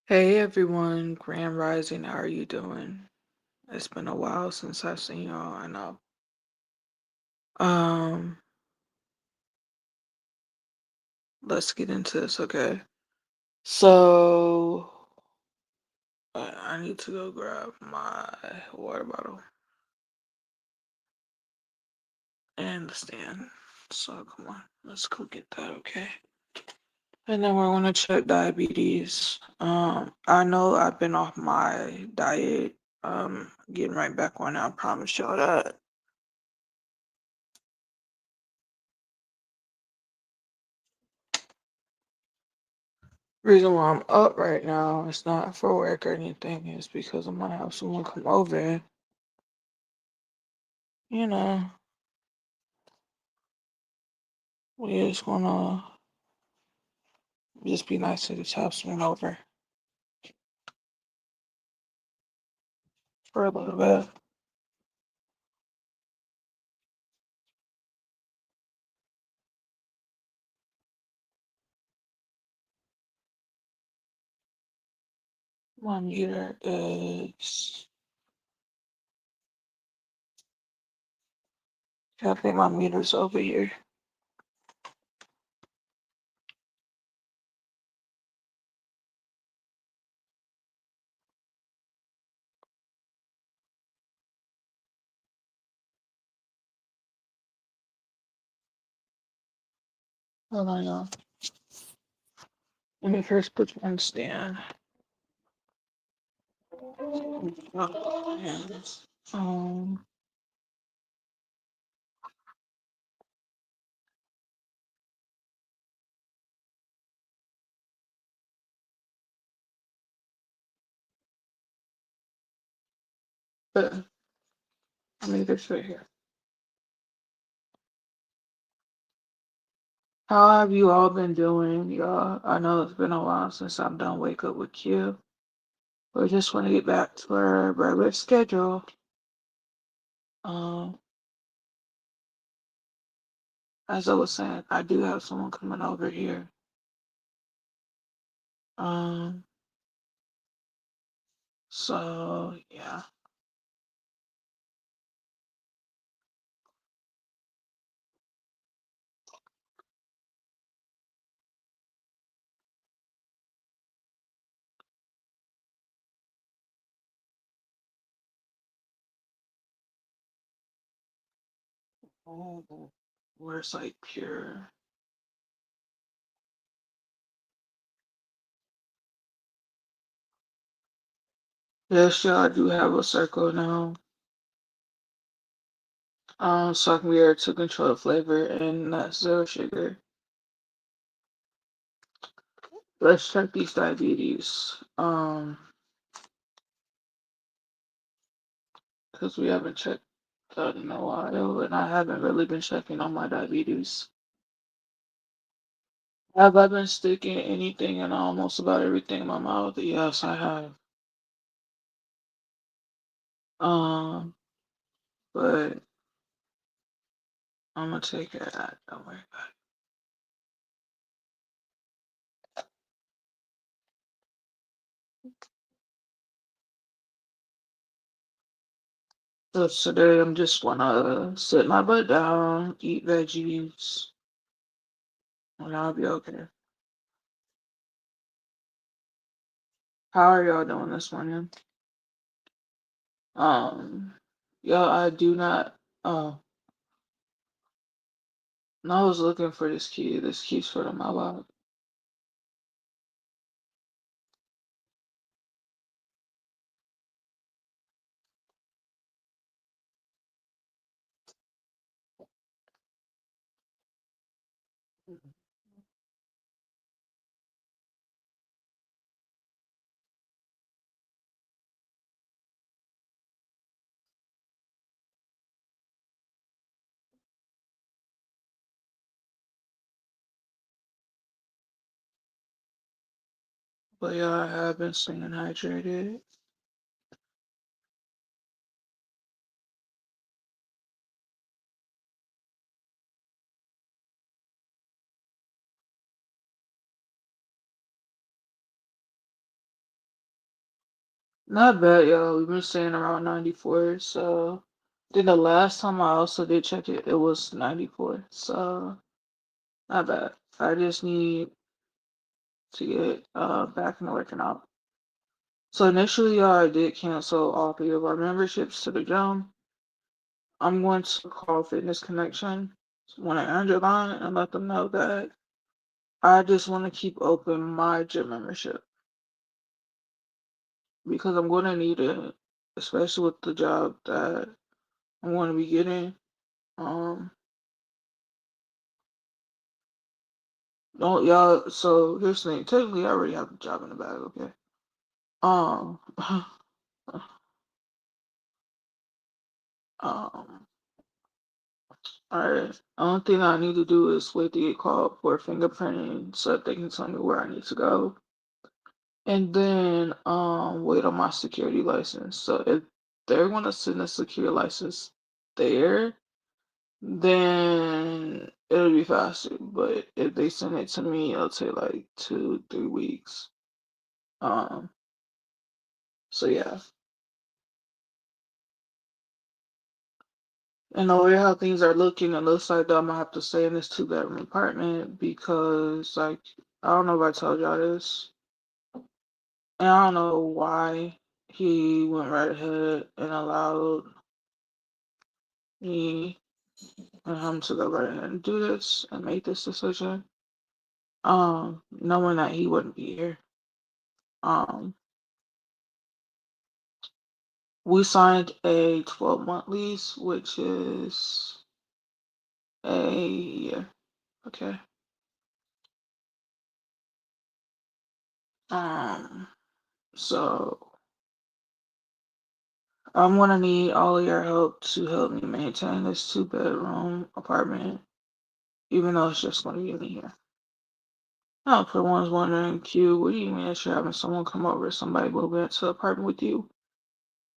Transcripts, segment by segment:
Hey everyone, Grand Rising, how are you doing? It's been a while since I've seen y'all, I know. Um, let's get into this, okay? So, I need to go grab my water bottle and the stand. So, come on, let's go get that, okay? And then we're gonna check diabetes. I know I've been off my diet. Getting right back on it, I promise y'all that. Reason why I'm up right now, it's not for work or anything, it's because I'm gonna have someone come over. You know, we just gonna just be nice to just have someone over for a little bit. My meter is, I think my meter's over here. Hold on, y'all. Let me first put one stand. Oh, hands. But I mean, this right here. How have you all been doing, y'all? I know it's been a while since I've done Wake Up with Q. We just want to get back to our regular schedule. Um, as I was saying, I do have someone coming over here. Um, so yeah. Oh, where's like pure? Yes, yeah, I do have a circle now. So I can be able to control the flavor and not zero sugar. Let's check these diabetes. Because we haven't checked that in a while, and I haven't really been checking on my diabetes. Have I been sticking anything in almost about everything in my mouth? Yes, I have. Um, but I'm gonna take care of that. Don't worry about it. So today I'm just wanna sit my butt down, eat veggies, and I'll be okay. How are y'all doing this morning? Um, yo, I do not. Oh, no, I was looking for this key. This key's for the mailbox. But yeah, I have been staying hydrated. Not bad, yo. We've been staying around 94. So then the last time I also did check it, it was 94. So not bad. I just need to get back into working out. So initially, I did cancel all three of our memberships to the gym. I'm going to call Fitness Connection, one at Andrew Line, and let them know that I just want to keep open my gym membership because I'm going to need it, especially with the job that I'm going to be getting. Um, don't y'all. So here's the thing. Technically, I already have a job in the bag. Okay. Um. um. All right. Only thing I need to do is wait to get called for fingerprinting so that they can tell me where I need to go. And then wait on my security license. So if they're gonna send a security license there, then it'll be faster. But if they send it to me, it'll take like 2, 3 weeks. Um, so yeah. And the way how things are looking, it looks like that I'm gonna have to stay in this 2 bedroom apartment because like I don't know if I told y'all this. And I don't know why he went right ahead and allowed me and him to go right ahead and do this and make this decision. Knowing that he wouldn't be here. Um, we signed a 12-month lease, which is a year. Okay. Um, so I'm gonna need all of your help to help me maintain this 2 bedroom apartment, even though it's just gonna be me here. Now, for one's wondering, Q, what do you mean that you're having someone come over, somebody move into the apartment with you?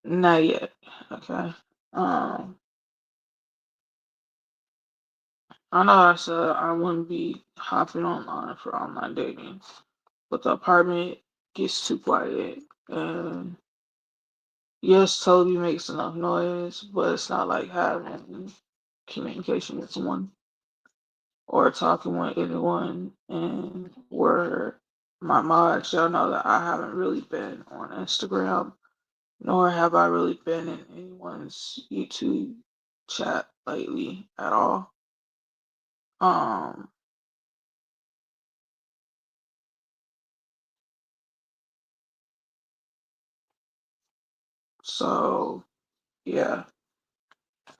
Not yet. Okay. Um, I know I said I wouldn't be hopping online for online dating, but the apartment gets too quiet. And yes, Toby makes enough noise, but it's not like having communication with someone or talking with anyone. And where my mods, y'all know that I haven't really been on Instagram, nor have I really been in anyone's YouTube chat lately at all. Um, so yeah.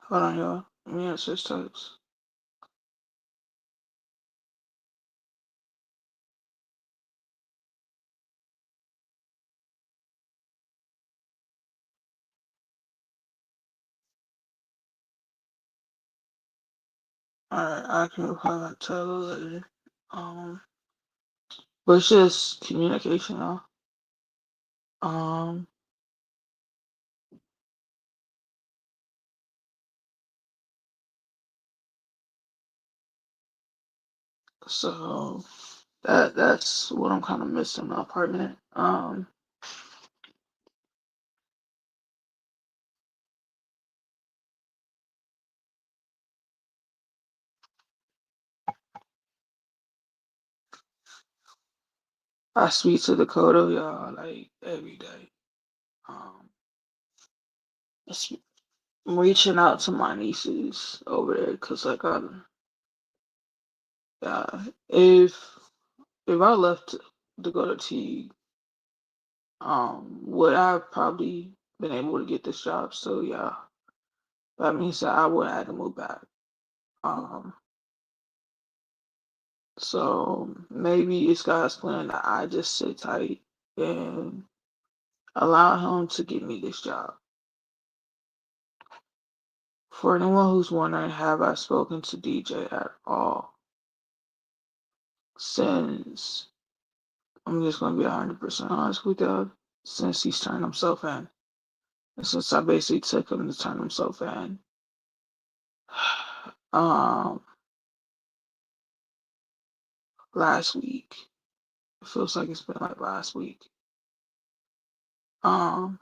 Hold on, y'all. Let me answer this text. Alright, I can reply back to her later. Um, but it's just communication, though. Um, so that's what I'm kind of missing in the apartment. I speak to Dakota, y'all, like every day. Um, it's- I'm reaching out to my nieces over there because, like, yeah, if I left to go to T, would I probably been able to get this job? So yeah, that means that I would have to move back. Um, so maybe it's God's plan that I just sit tight and allow him to get me this job. For anyone who's wondering, have I spoken to DJ at all since I'm just gonna be 100% honest with you, since he's turned himself in. And since I basically took him to turn himself in. Um, last week. It feels like it's been like last week. Um,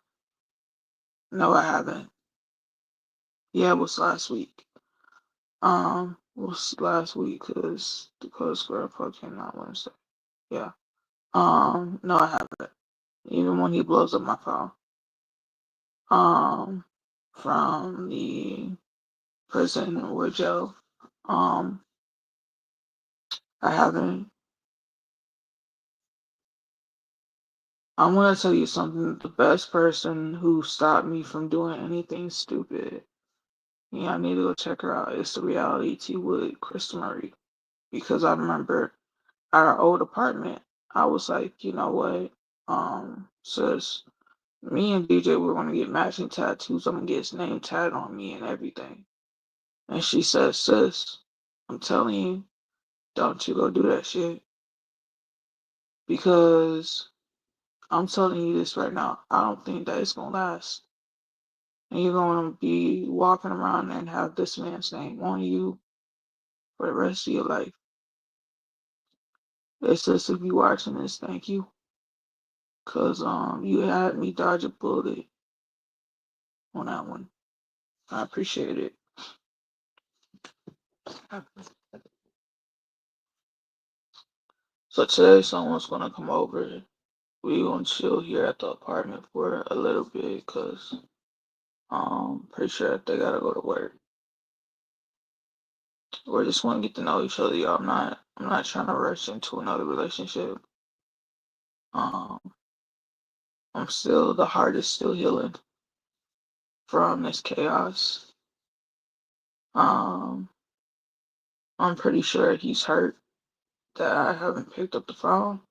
no, I haven't. Yeah, it was last week. It was last week because the Code Square Pro came out Wednesday. Yeah. No, I haven't. Even when he blows up my phone. Um, from the prison or jail. Um, I haven't. I'm gonna tell you something. The best person who stopped me from doing anything stupid, yeah, I need to go check her out. It's the reality T Wood, Krista Murray. Because I remember our old apartment, I was like, you know what? Sis, me and DJ were gonna get matching tattoos. I'm gonna get his name tatted on me and everything. And she said, sis, I'm telling you, don't you go do that shit. Because I'm telling you this right now, I don't think that it's gonna last. And you're gonna be walking around and have this man's name on you for the rest of your life. It's just if you watching this, thank you. Cause you had me dodge a bullet on that one. I appreciate it. So today someone's gonna come over. We gonna chill here at the apartment for a little bit cause pretty sure they gotta go to work. We're just wanna get to know each other, y'all. I'm not trying to rush into another relationship. Um the heart is still healing from this chaos. Um I'm pretty sure he's hurt that I haven't picked up the phone.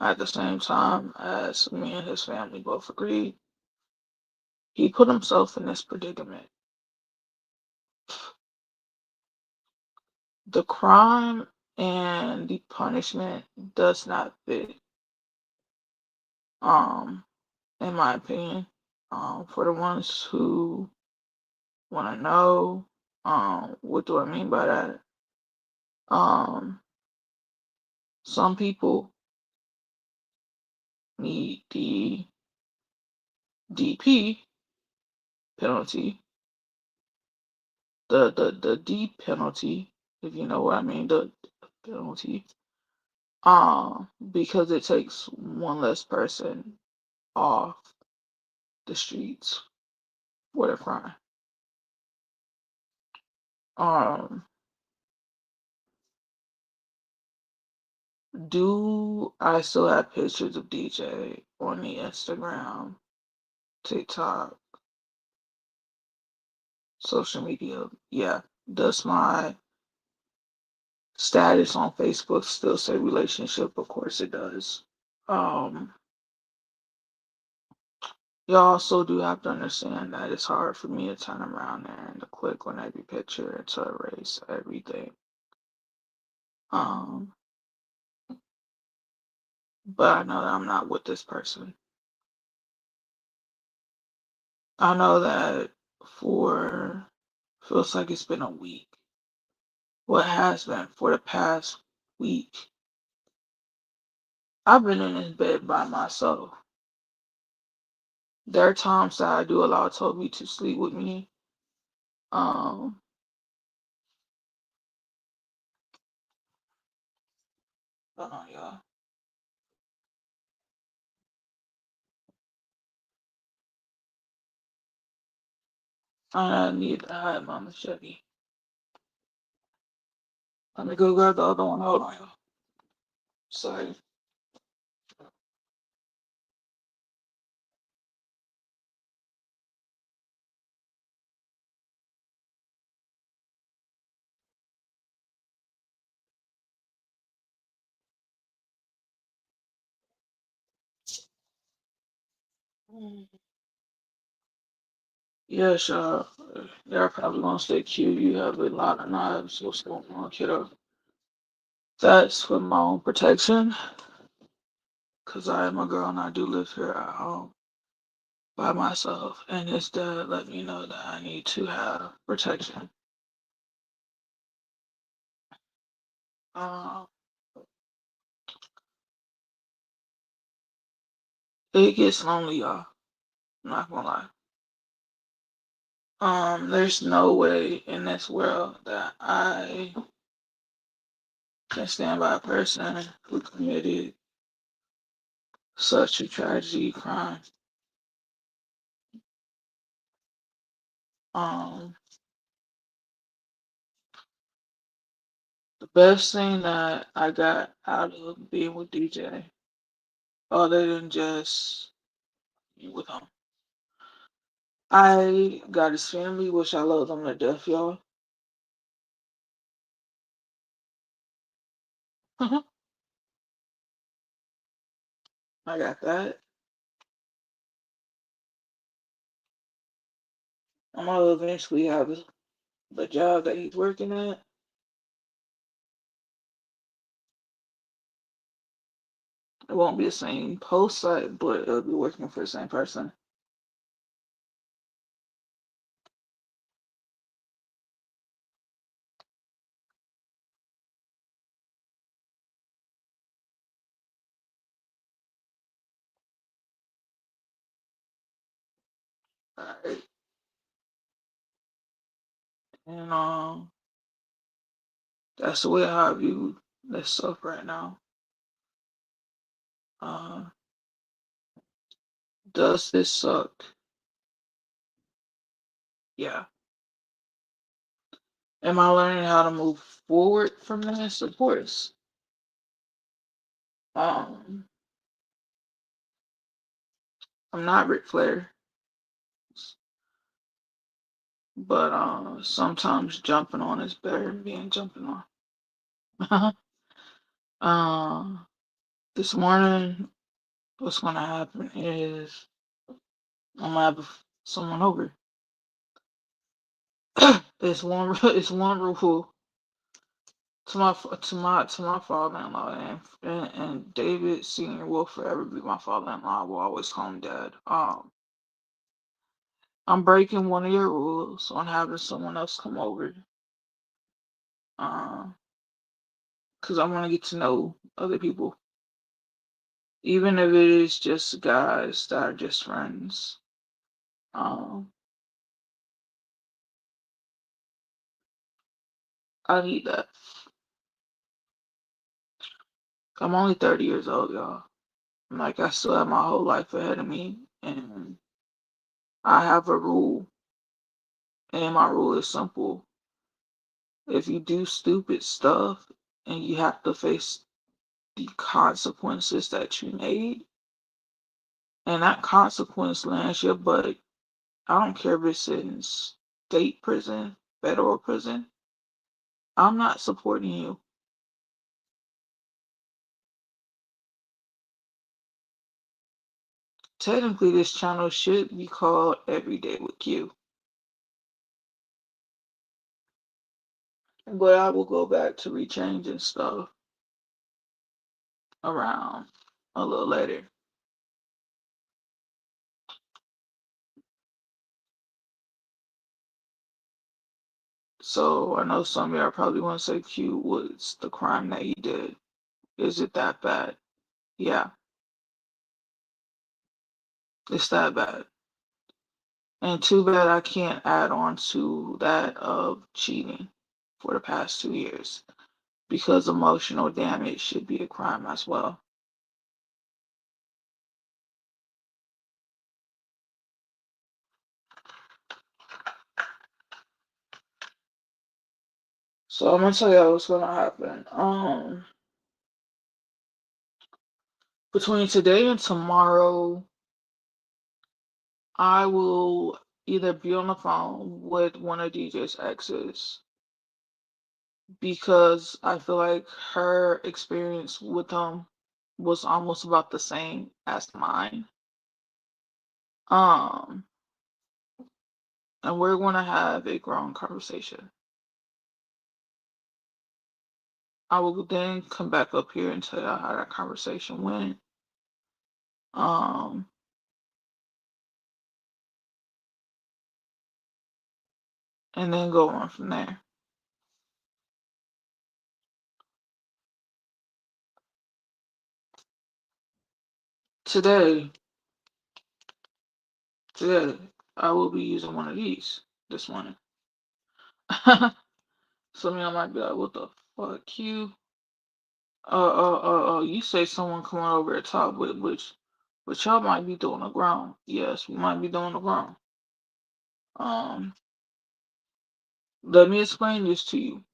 At the same time, as me and his family both agreed, he put himself in this predicament. The crime and the punishment does not fit, um, in my opinion. For the ones who want to know, what do I mean by that? Um, some people need the DP penalty, the D penalty, if you know what I mean, the penalty, because it takes one less person off the streets for the crime. Um, do I still have pictures of DJ on the Instagram, TikTok, social media? Yeah. Does my status on Facebook still say relationship? Of course it does. Um, you also do have to understand that it's hard for me to turn around there and to click on every picture and to erase everything. Um, but I know that I'm not with this person. I know that for feels like it's been a week. What has been for the past week? I've been in this bed by myself. There are times that I do allow Toby to sleep with me. Um, hold on, y'all. I need to hide my machete. Let me go grab the other one. Hold on, y'all. Sorry. Yes, they're probably gonna say, Q, you have a lot of knives. What's going on, kiddo? That's for my own protection, because I am a girl and I do live here at home by myself. And his dad let me know that I need to have protection. Um, It gets lonely, y'all. I'm not gonna lie. There's no way in this world that I can stand by a person who committed such a tragedy crime. Um, the best thing that I got out of being with DJ, other than just being with him, I got his family, which I love them to death, y'all. I got that. I'm gonna eventually have the job that he's working at. It won't be the same post site, but it'll be working for the same person. Alright. And that's the way how I view this stuff right now. Uh, does this suck? Yeah. Am I learning how to move forward from this? Of course. Um, I'm not Ric Flair, but sometimes jumping on is better than being jumping on. uh, this morning, what's gonna happen is I'm gonna have someone over. It's one rule to my father-in-law, and David Senior will forever be my father-in-law. I will always call him Dad. I'm breaking one of your rules on having someone else come over. Uh, because I want to get to know other people, even if it is just guys that are just friends. Um, I need that. I'm only 30 years old, y'all. Like I still have my whole life ahead of me, and I have a rule, and my rule is simple. If you do stupid stuff and you have to face the consequences that you made, and that consequence lands your butt, I don't care if it's in state prison, federal prison, I'm not supporting you. Technically, this channel should be called Everyday with Q, but I will go back to rechanging stuff around a little later. So I know some of y'all probably want to say, Q, what's the crime that he did? Is it that bad? Yeah, it's that bad. And too bad I can't add on to that of cheating for the past 2 years because emotional damage should be a crime as well. So I'm gonna tell you what's gonna happen. Between today and tomorrow, I will either be on the phone with one of DJ's exes because I feel like her experience with him was almost about the same as mine. Um, and we're gonna have a grown conversation. I will then come back up here and tell you how that conversation went. Um, and then go on from there. Today, Today, I will be using one of these this morning. Some of y'all might be like, what the fuck, you? You say someone coming over the top with which y'all might be doing the ground. Yes, we might be doing the ground. Um, Let me explain this to you.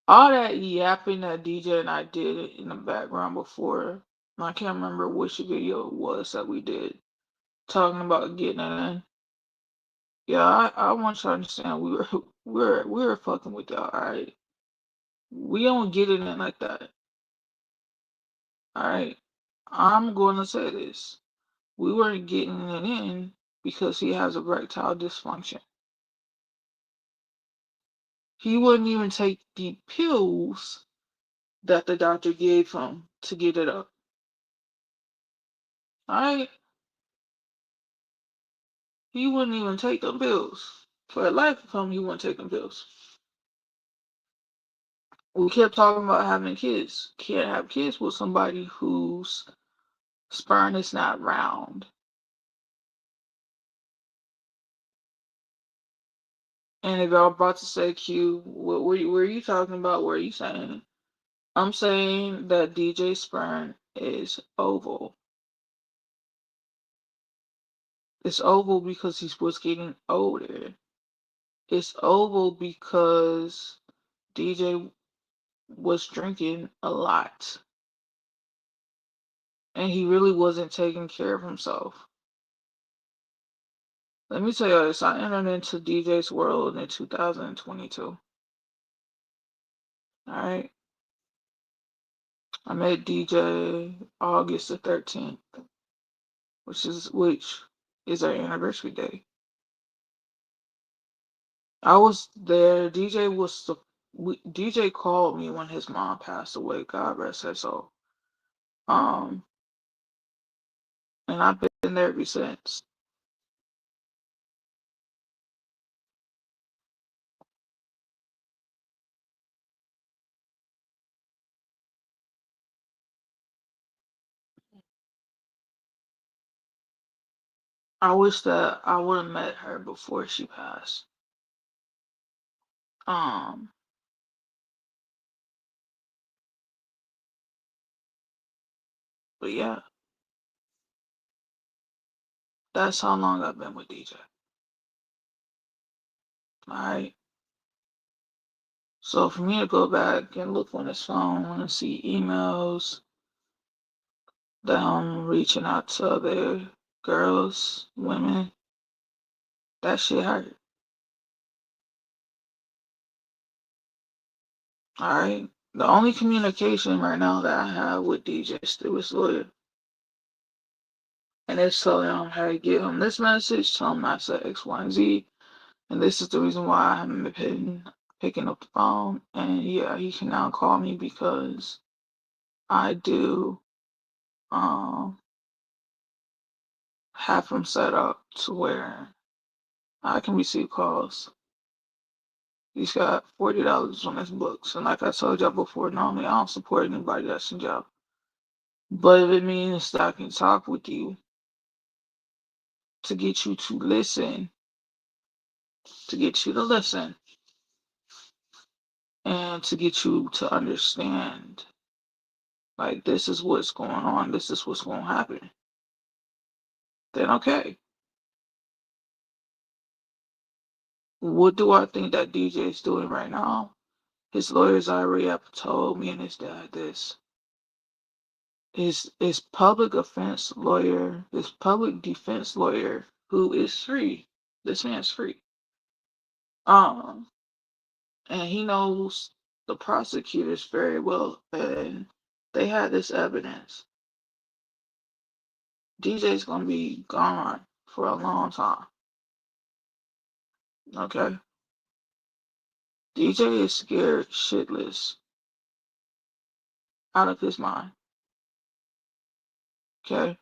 All that yapping that DJ and I did in the background before, I can't remember which video it was that we did, talking about getting it in. Yeah, I want you to understand we were fucking with y'all, alright? We don't get it in like that. Alright? I'm gonna say this. We weren't getting it in because he has erectile dysfunction. He wouldn't even take the pills that the doctor gave him to get it up. Alright? He wouldn't even take them pills. For the life of him, he wouldn't take them pills. We kept talking about having kids. Can't have kids with somebody whose sperm is not round. And if y'all about to say Q, what were you talking about? What are you saying? I'm saying that DJ sperm is oval. It's oval because he was getting older. It's oval because DJ was drinking a lot. And he really wasn't taking care of himself. Let me tell you this, I entered into DJ's world in 2022. Alright? I met DJ August the 13th, which is our anniversary day. I was there. DJ called me when his mom passed away. God rest her soul. Um, and I've been there ever since. I wish that I would have met her before she passed. Um, but yeah, that's how long I've been with DJ. Alright. So for me to go back and look on his phone and see emails that I'm reaching out to other girls, women, that shit hurt. Alright? The only communication right now that I have with DJ is through his lawyer. And it's telling him, hey, give him this message, tell him not to say X, Y, and Z. And this is the reason why I haven't been picking up the phone. And yeah, he can now call me because I do have him set up to where I can receive calls. He's got $40 on his books. And like I told y'all before, normally I don't support anybody that's in jail. But if it means that I can talk with you to get you to listen, to get you to listen, and to get you to understand, like, this is what's going on, this is what's going to happen, then okay. What do I think that DJ is doing right now? His lawyers already have told me and his dad this. His public defense lawyer, who is free. This man's free. Um, and he knows the prosecutors very well, and they had this evidence. DJ's gonna be gone for a long time. Okay? DJ is scared shitless out of his mind. Okay?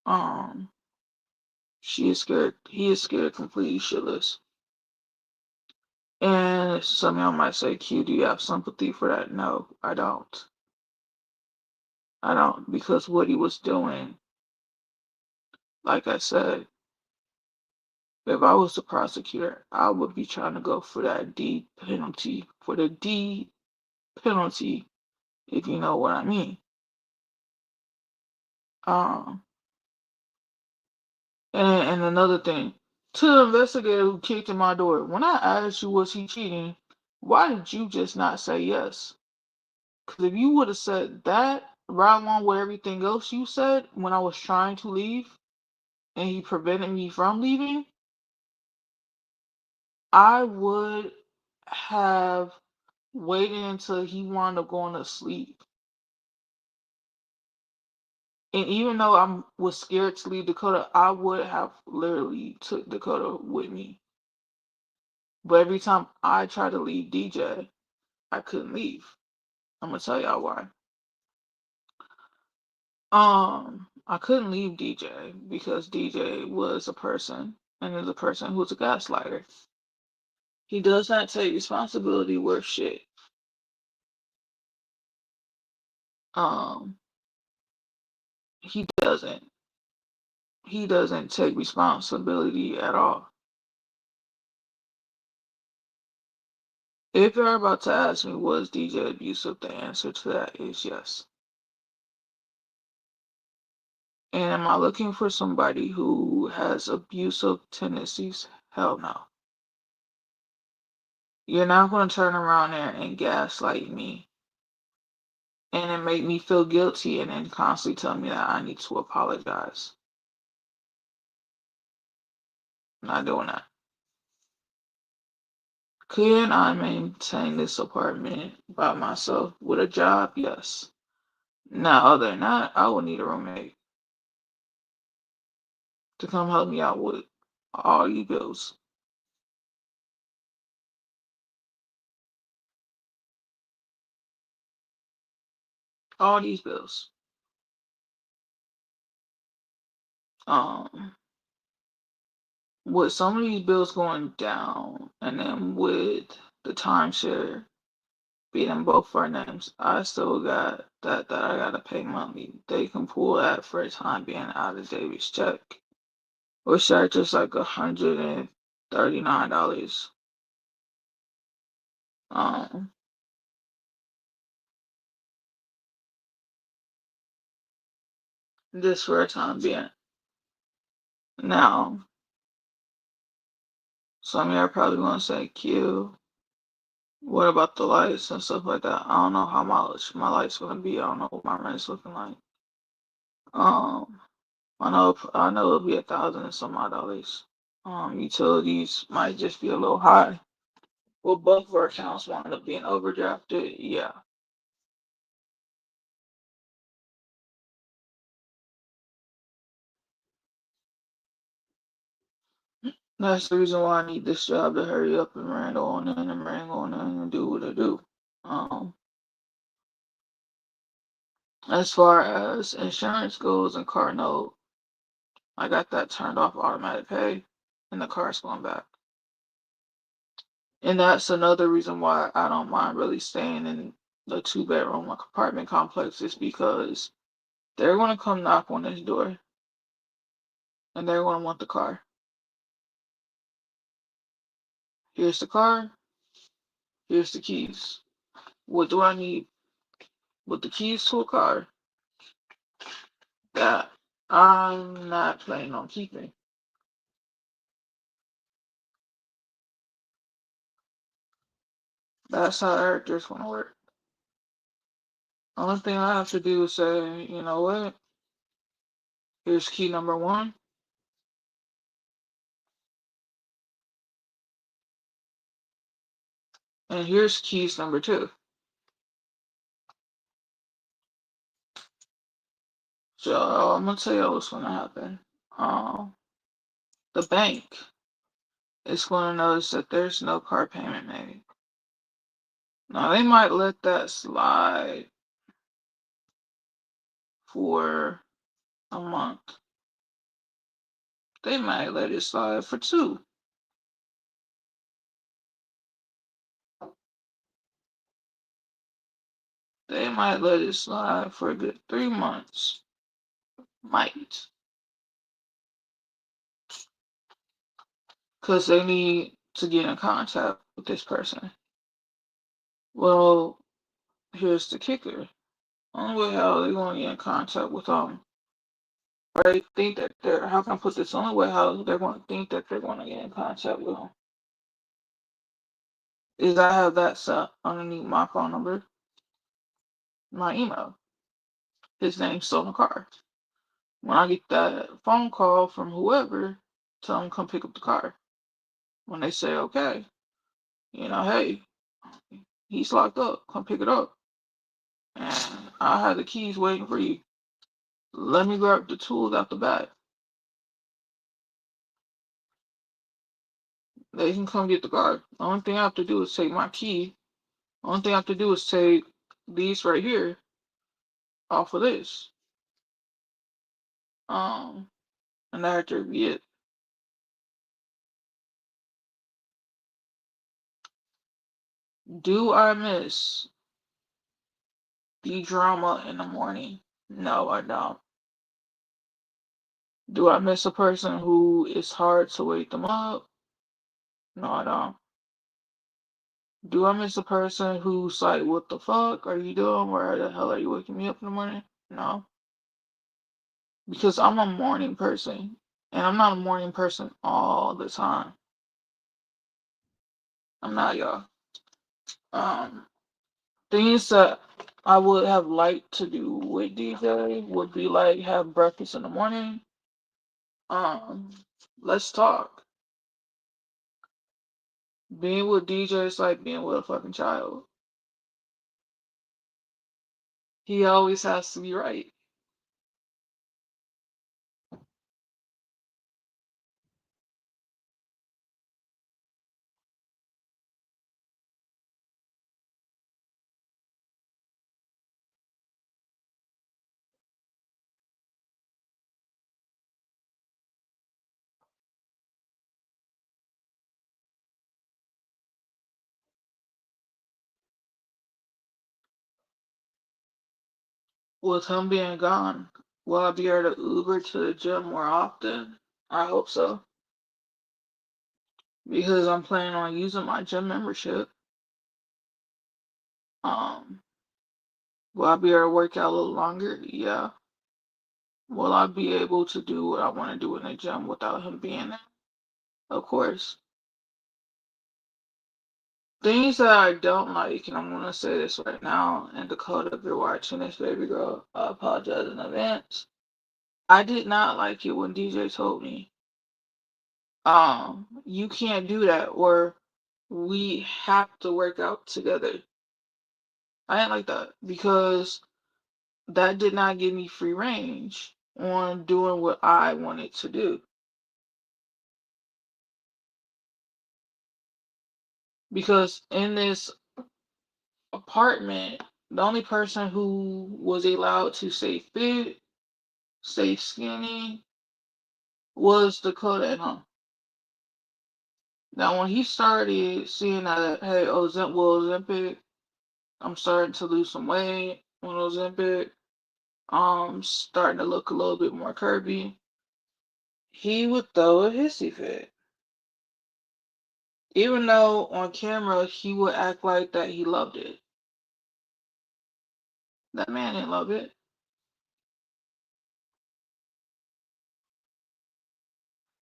Um, she is scared. He is scared completely shitless. And some of y'all might say, Q, do you have sympathy for that? No, I don't. I don't, because what he was doing like I said, if I was the prosecutor, I would be trying to go for that D penalty, for the D penalty, if you know what I mean. Um, and another thing, to the investigator who kicked in my door, when I asked you was he cheating, why did you just not say yes? Because if you would have said that right along with everything else you said when I was trying to leave and he prevented me from leaving, I would have waited until he wound up going to sleep. And even though I was scared to leave Dakota, I would have literally took Dakota with me. But every time I tried to leave DJ, I couldn't leave. I'm gonna tell y'all why. I couldn't leave DJ because DJ was a person and is a person who's a gaslighter. He does not take responsibility worth shit. Um, he doesn't. He doesn't take responsibility at all. If you're about to ask me, was DJ abusive? The answer to that is yes. And am I looking for somebody who has abusive tendencies? Hell no. You're not going to turn around there and gaslight me and then make me feel guilty and then constantly tell me that I need to apologize. I'm not doing that. Can I maintain this apartment by myself with a job? Yes. Now, other than that, I will need a roommate to come help me out with all these bills. All these bills. Um, with some of these bills going down, and then with the timeshare being in both our names, I still got that I gotta pay monthly. They can pull that for a time being out of David's check, or charge just like $139. Um, just for a time being. Now, some of y'all probably gonna say, Q, what about the lights and stuff like that? I don't know how much my lights gonna be. I don't know what my rent's looking like. Um, I know it'll be 1,000 and some odd dollars. Utilities might just be a little high. Well, both of our accounts wound up being overdrafted. Yeah, that's the reason why I need this job to hurry up and wrangle on in and wrangle on in and do what I do. Um, as far as insurance goes and car note, I got that turned off automatic pay, and the car's going back. And that's another reason why I don't mind really staying in the two-bedroom apartment complex is because they're gonna come knock on this door and they're gonna want the car. Here's the car, here's the keys. What do I need with the keys to a car that I'm not planning on keeping? That's how Eric gonna work. Only thing I have to do is say, you know what? Here's key number one, and here's keys number two. So I'm gonna tell you what's gonna happen. Um, the bank is gonna notice that there's no car payment made. Now they might let that slide for a month. They might let it slide for two. They might let it slide for a good 3 months. Might. because they need to get in contact with this person. Well, here's the kicker. Only way how they gonna get in contact with right? Think that they're how can I put this? Only way how they're gonna think that they're gonna get in contact with them is I have that set underneath my phone number, my email. His name's still in the car. When I get that phone call from whoever, tell them come pick up the car. When they say okay, hey, he's locked up, come pick it up. And I have the keys waiting for you. Let me grab the tools out the back. They can come get the car. The only thing I have to do is take my key. The only thing I have to do is take these right here off of this. And that should be it. Do I miss the drama in the morning? No, I don't. Do I miss a person who is hard to wake them up? No, I don't. Do I miss a person who's like, what the fuck are you doing? Where the hell are you waking me up in the morning? No. Because I'm a morning person. And I'm not a morning person all the time. I'm not, y'all. Um, Things that I would have liked to do with DJ would be like have breakfast in the morning. Um, let's talk. Being with DJ is like being with a fucking child. He always has to be right. With him being gone, will I be able to Uber to the gym more often? I hope so. Because I'm planning on using my gym membership. Um, will I be able to work out a little longer? Yeah. Will I be able to do what I want to do in the gym without him being there? Of course. Things that I don't like, and I'm gonna say this right now, and Dakota, if you're watching this, baby girl, I apologize in advance. I did not like it when DJ told me, you can't do that, or we have to work out together. I didn't like that because that did not give me free range on doing what I wanted to do. Because in this apartment, the only person who was allowed to stay fit, stay skinny, was Dakota and him. Now, when he started seeing that, hey, Ozempic, I'm starting to lose some weight on Ozempic, starting to look a little bit more curvy, he would throw a hissy fit. Even though on camera he would act like that he loved it. That man didn't love it.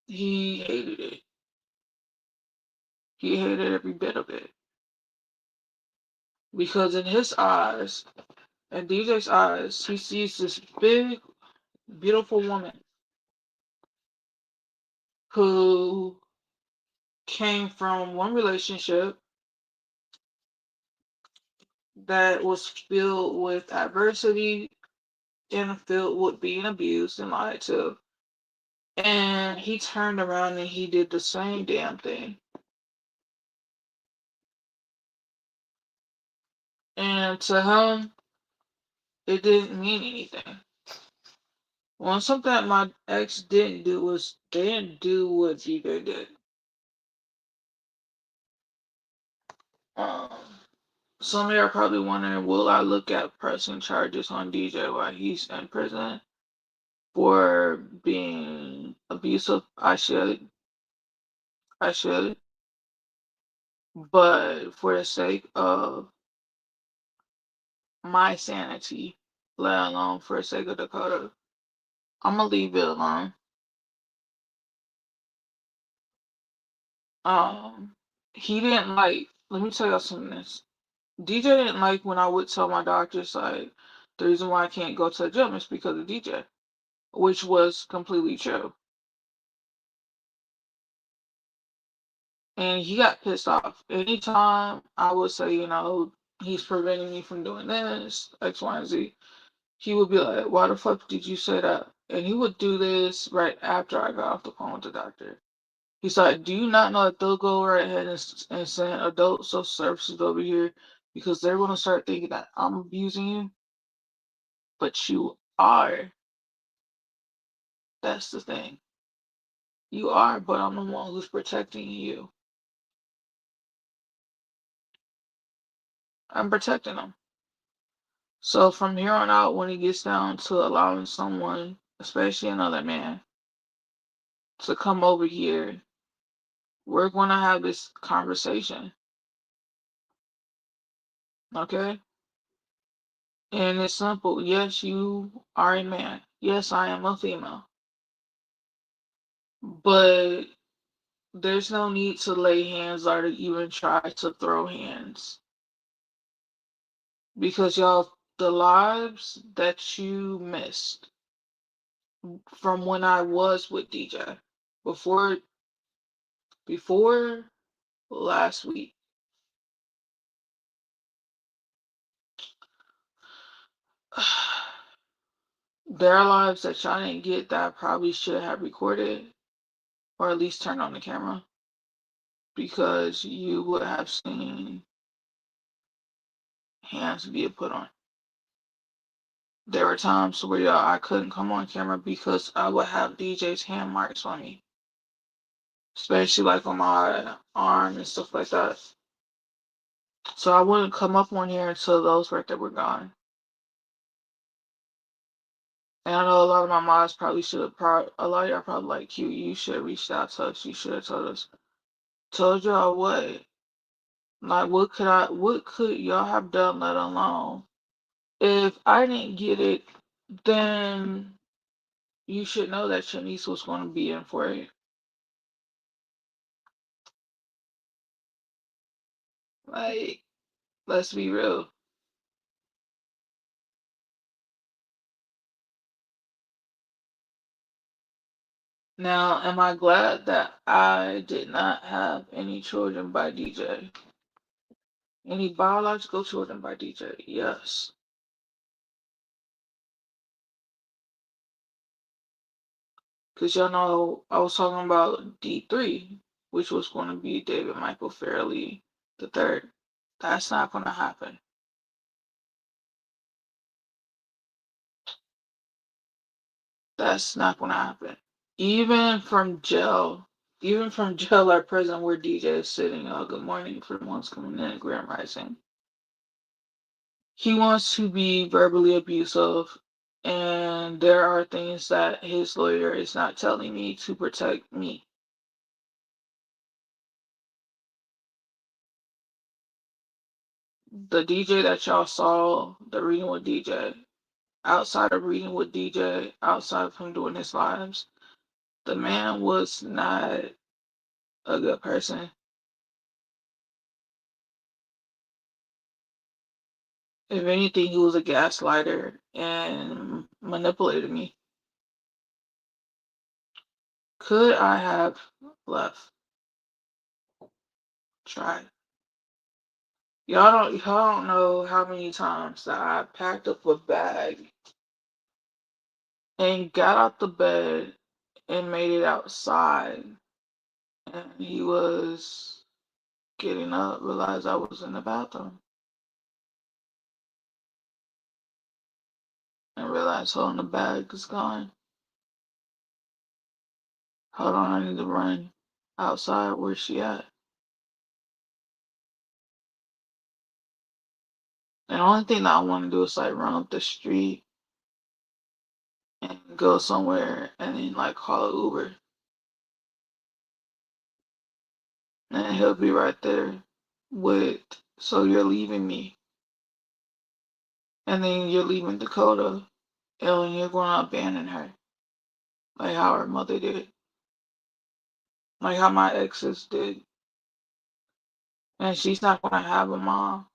He hated it. He hated every bit of it. Because in his eyes, in DJ's eyes, he sees this big, beautiful woman who came from one relationship that was filled with adversity and filled with being abused and lied to. And he turned around and he did the same damn thing. And to him, it didn't mean anything. Well, something that my ex didn't do was they didn't do what DJ did. Um, some of you are probably wondering, will I look at pressing charges on DJ while he's in prison for being abusive? I should. I should. But for the sake of my sanity, let alone for the sake of Dakota, I'm gonna leave it alone. Um, he didn't like. Let me tell y'all something. This DJ didn't like when I would tell my doctors like the reason why I can't go to the gym is because of DJ, which was completely true. And he got pissed off. Anytime I would say, he's preventing me from doing this, X, Y, and Z, he would be like, why the fuck did you say that? And he would do this right after I got off the phone with the doctor. He's like, do you not know that they'll go right ahead and send adult social services over here because they're going to start thinking that I'm abusing you? But you are. That's the thing. You are, but I'm the one who's protecting you. I'm protecting them. So from here on out, when it gets down to allowing someone, especially another man, to come over here, we're going to have this conversation. Okay? And it's simple. Yes, you are a man. Yes, I am a female. But there's no need to lay hands or to even try to throw hands. Because y'all, the lives that you missed from when I was with DJ before before last week. There are lives that y'all didn't get that I probably should have recorded or at least turned on the camera because you would have seen hands being put on. There were times where I couldn't come on camera because I would have DJ's hand marks on me, especially like on my arm and stuff like that. So I wouldn't come up on here until those right there were gone. And I know a lot of my moms probably should have, a lot of y'all probably like, Q, you should have reached out to us. You should have told us. Told y'all what? Like, what could y'all have done, let alone? If I didn't get it, then you should know that your niece was going to be in for it. Like, let's be real. Now, am I glad that I did not have any children by DJ? Any biological children by DJ? Yes. Because y'all know I was talking about D3, which was going to be David Michael Fairley the third. That's not going to happen. That's not going to happen. Even from jail, even from jail or prison where DJ is sitting, good morning for the ones coming in, Grand Rising. He wants to be verbally abusive, and there are things that his lawyer is not telling me to protect me. The DJ that y'all saw, the reading with DJ, outside of reading with DJ, outside of him doing his lives, the man was not a good person. If anything, he was a gaslighter and manipulated me. Could I have left? Tried. Y'all don't know how many times that I packed up a bag and got out the bed and made it outside. And he was getting up, realized I was in the bathroom, and realized, hold on, the bag is gone. Hold on, I need to run outside. Where's she at? And the only thing that I want to do is like run up the street and go somewhere and then like call an Uber. And he'll be right there with, so you're leaving me, and then you're leaving Dakota, and you're going to abandon her, like how her mother did, like how my exes did. And she's not going to have a mom,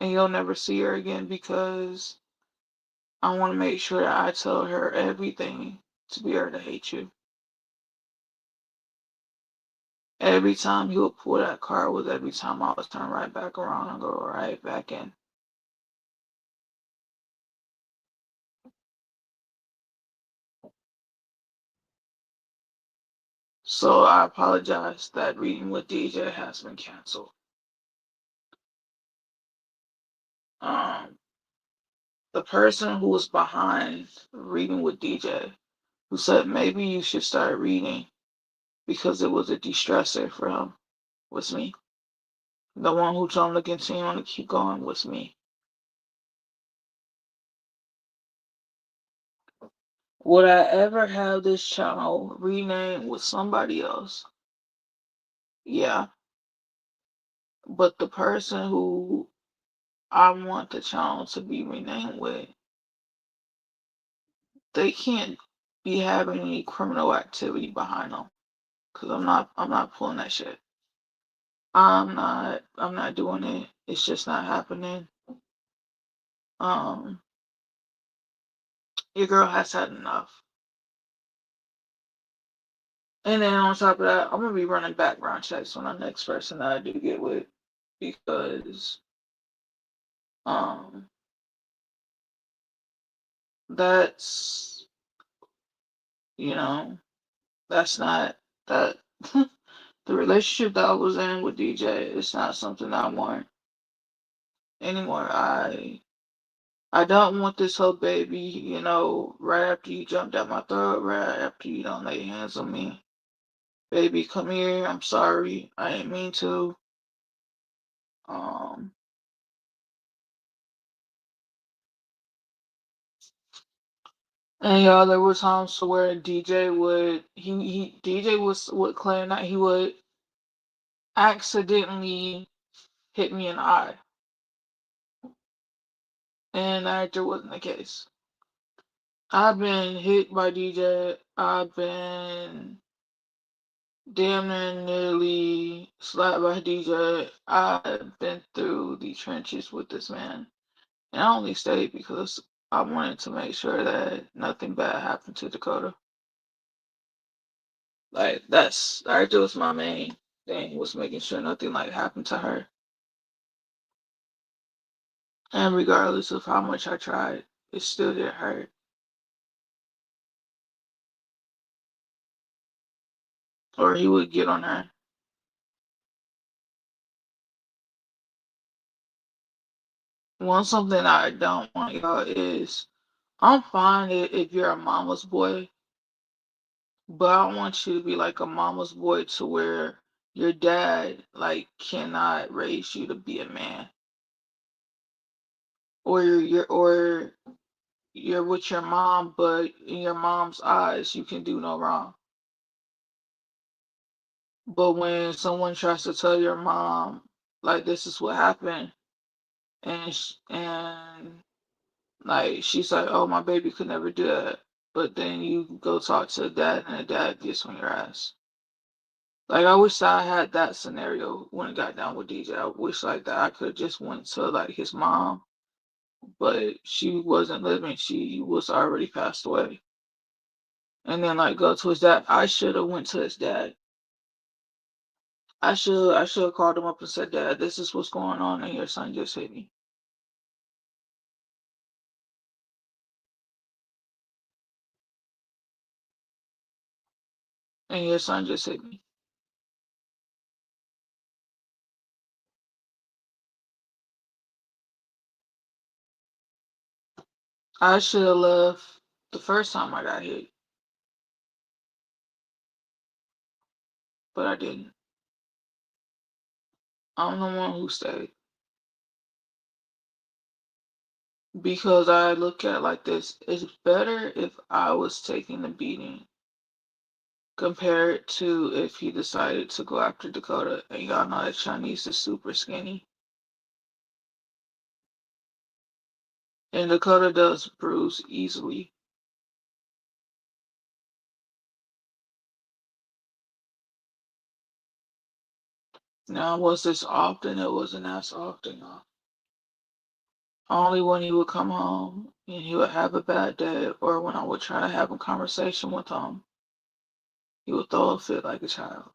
and you'll never see her again because I want to make sure that I tell her everything to be able to hate you. Every time he would pull that card was every time I was turn right back around and go right back in. So I apologize that reading with DJ has been canceled. Um, the person who was behind reading with DJ, who said maybe you should start reading because it was a de-stressor for him, was me. The one who told him to continue on to keep going was me. Would I ever have this channel renamed with somebody else? Yeah. But the person who I want the channel to be renamed with, they can't be having any criminal activity behind them. Cause I'm not pulling that shit. I'm not doing it. It's just not happening. Um, your girl has had enough. And then on top of that, I'm gonna be running background checks on the next person that I do get with because um that's you know, that's not that the relationship that I was in with DJ is not something I want anymore. I don't want this whole baby, right after you jumped at my throat, right after you don't lay hands on me. Baby, come here. I'm sorry. I didn't mean to. Um, and y'all, there were times to where DJ would claim that he would accidentally hit me in the eye, and that wasn't the case. I've been hit by DJ. I've been damn near nearly slapped by DJ. I've been through the trenches with this man. And I only stayed because I wanted to make sure that nothing bad happened to Dakota. Like that was my main thing, was making sure nothing like happened to her. And regardless of how much I tried, it still didn't hurt. Or he would get on her. One something I don't want y'all is I'm fine if you're a mama's boy, but I want you to be like a mama's boy to where your dad like cannot raise you to be a man. Or you're with your mom, but in your mom's eyes you can do no wrong. But when someone tries to tell your mom like this is what happened, and like she's like, oh, my baby could never do that, but then you go talk to the dad and the dad gets on your ass. Like I wish that I had that scenario when it got down with DJ. I wish like that I could just went to like his mom, but she wasn't living. She was already passed away. And then like go to his dad. I should have went to his dad. I should have called him up and said, Dad, this is what's going on, and your son just hit me, and your son just hit me. I should have left the first time I got hit, but I didn't. I'm the one who stayed because I look at it like this: it's better if I was taking the beating compared to if he decided to go after Dakota. And y'all know that Shanice is super skinny. And Dakota does bruise easily. Now, was this often? It wasn't as often. Only when he would come home and he would have a bad day, or when I would try to have a conversation with him, he would throw a fit like a child.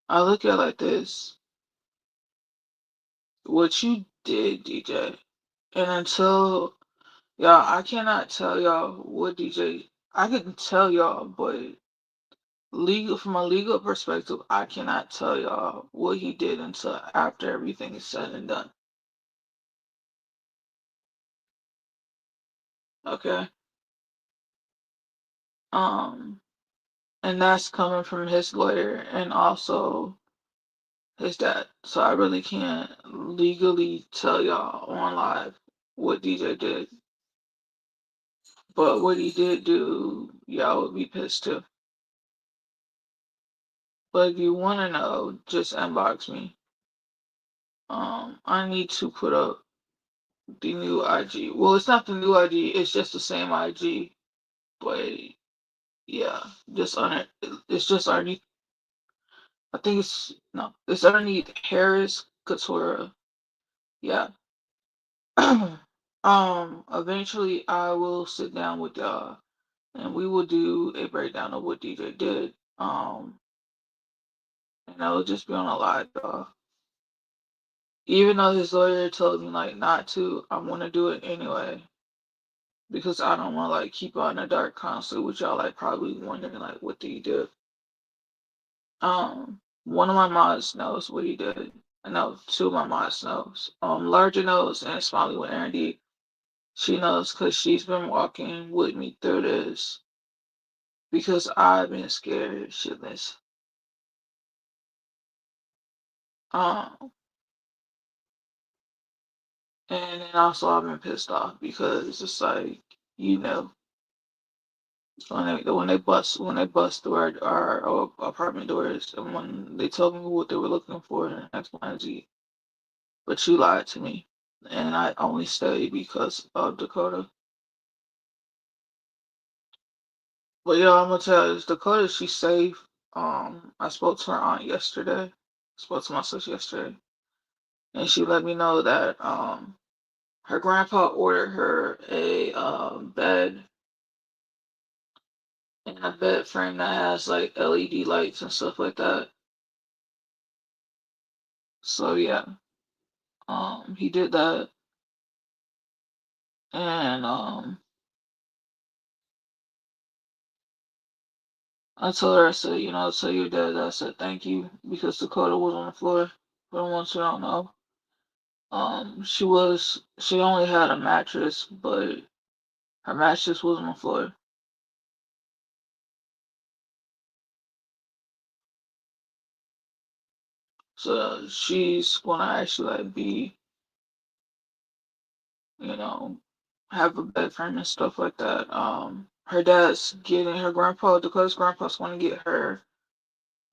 I look at it like this: what you did, DJ, and until y'all, I cannot tell y'all what DJ. I can tell y'all, but legal from a legal perspective, I cannot tell y'all what he did until after everything is said and done. Okay. Um, and that's coming from his lawyer and also his dad. So I really can't legally tell y'all on live what DJ did. But what he did do, y'all would be pissed too. But if you want to know, just inbox me. I need to put up the new IG. Well, it's not the new IG. It's just the same IG, but yeah, just on it. It's just underneath. I think it's no. It's underneath Harris Couture. Yeah. Eventually, I will sit down with y'all, and we will do a breakdown of what DJ did. And that will just be on a live, y'all. Even though his lawyer told me like not to, I'm gonna do it anyway because I don't want to like keep on in the dark constantly, which y'all like probably wondering like what did he do? One of my mods knows what he did. I know two of my mods knows. Larger knows and Smiley with Aaron D. She knows because she's been walking with me through this because I've been scared shitless. Um, and then also I've been pissed off because it's like you know when they bust through our apartment doors and when they told me what they were looking for in X, Y, and Z, but you lied to me, and I only stayed because of Dakota. But yeah, I'm gonna tell you, Dakota, she's safe. I spoke to her aunt yesterday. Spoke to my sister yesterday, and she let me know that her grandpa ordered her a bed and a bed frame that has like LED lights and stuff like that. So yeah, he did that, and I told her, I said, tell your dad that I said thank you because Dakota was on the floor. For the ones who don't know, she only had a mattress, but her mattress was on the floor. So she's gonna actually like be, you know, have a bed frame and stuff like that. Her dad's getting her grandpa, Dakota's grandpa's gonna get her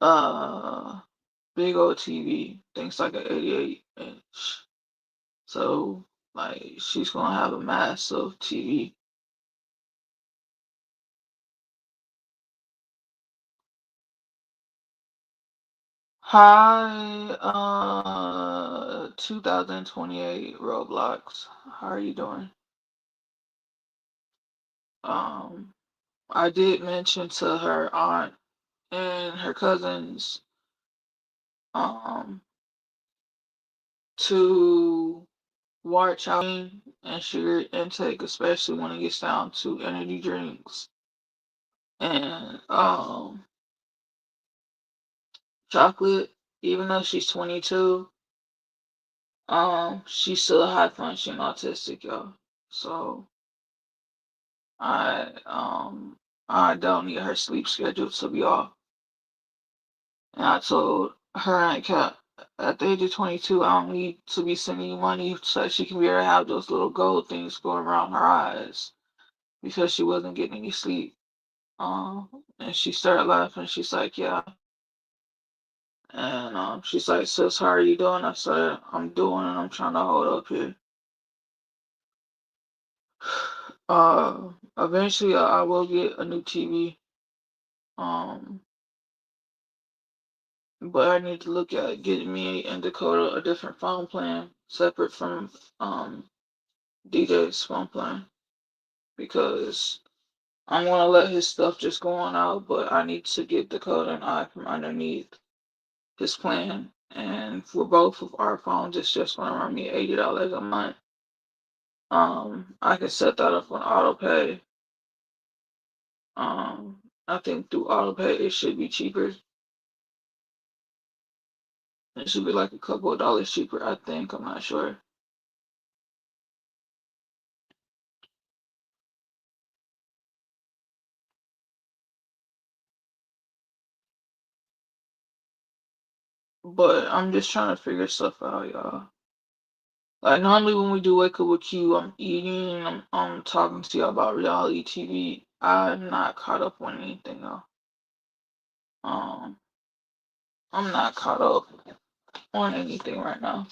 uh big old TV, things like an 88 inch. So like she's gonna have a massive TV. Hi, 2028 Roblox. How are you doing? Um, I did mention to her aunt and her cousins um to watch out and sugar intake, especially when it gets down to energy drinks and chocolate. Even though she's 22, she's still high functioning autistic, y'all. So I I don't need her sleep schedule to be off. And I told her and Kat at the age of 22, I don't need to be sending you money so that she can be able to have those little gold things going around her eyes. because she wasn't getting any sleep. And she started laughing. She's like, yeah. And she's like, sis, how are you doing? I said, I'm doing and I'm trying to hold up here. Eventually I will get a new TV. Um, but I need to look at getting me and Dakota a different phone plan separate from DJ's phone plan because I'm gonna let his stuff just go on out, but I need to get Dakota and I from underneath his plan. And for both of our phones, it's just gonna run me $80 a month. I can set that up on auto pay. I think through auto pay it should be cheaper. It should be like a couple of dollars cheaper, I think. I'm not sure. But I'm just trying to figure stuff out, y'all. Like normally when we do Wake Up with Q, I'm eating, I'm talking to y'all about reality TV. I'm not caught up on anything though. Um, I'm not caught up on anything right now.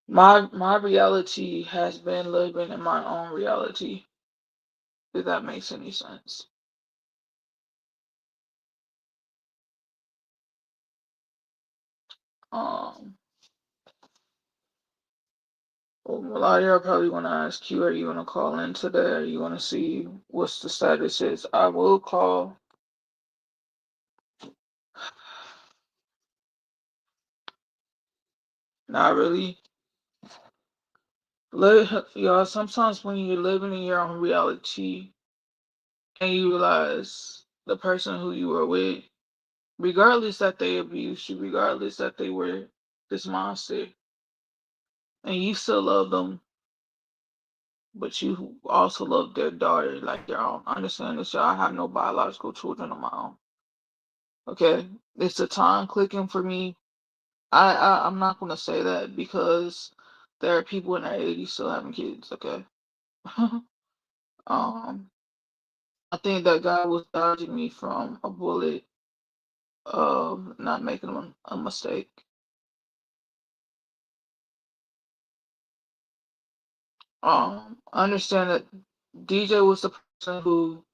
My reality has been living in my own reality, if that makes any sense. Um, well, a lot of y'all probably want to ask Q, are you going to call in today? Are you going to see what's the status is? I will call. Not really. Y'all, sometimes when you're living in your own reality and you realize the person who you were with, regardless that they abused you, regardless that they were this monster, and you still love them, but you also love their daughter like their own. Understand this, y'all. I have no biological children of my own. Okay, it's a time clicking for me. I'm not gonna say that because there are people in their 80s still having kids. Okay, um, I think that guy was dodging me from a bullet of not making a mistake. I understand that DJ was the person who,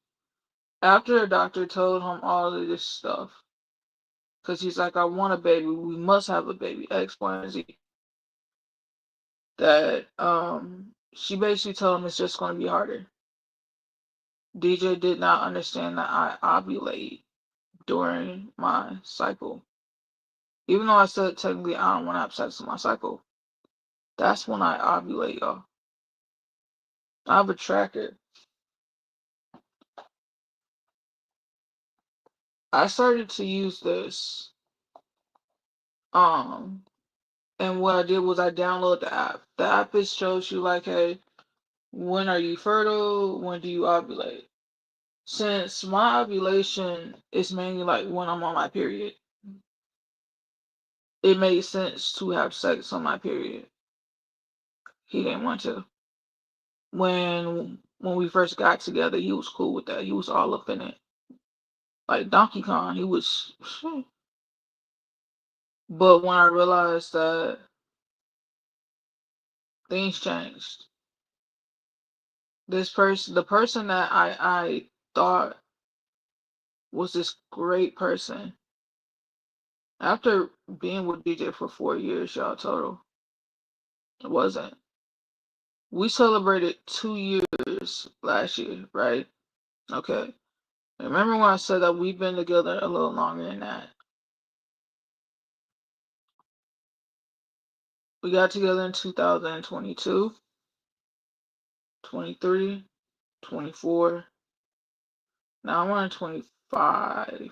after the doctor told him all of this stuff, because he's like, I want a baby, we must have a baby, X, Y, and Z. That she basically told him it's just going to be harder. DJ did not understand that I ovulate during my cycle. Even though I said technically I don't want to have sex in my cycle, that's when I ovulate, y'all. I have a tracker. I started to use this, um, and what I did was I downloaded the app. The app it shows you like, hey, when are you fertile? When do you ovulate? Since my ovulation is mainly like when I'm on my period, it made sense to have sex on my period. He didn't want to. When we first got together, he was cool with that. He was all up in it. Like Donkey Kong, he was. But when I realized that things changed, the person that I thought was this great person, after being with DJ for 4 years, y'all total, it wasn't. We celebrated 2 years last year, right? Okay. Remember when I said that we've been together a little longer than that? We got together in 2022, 23, 24. Now I'm on 25.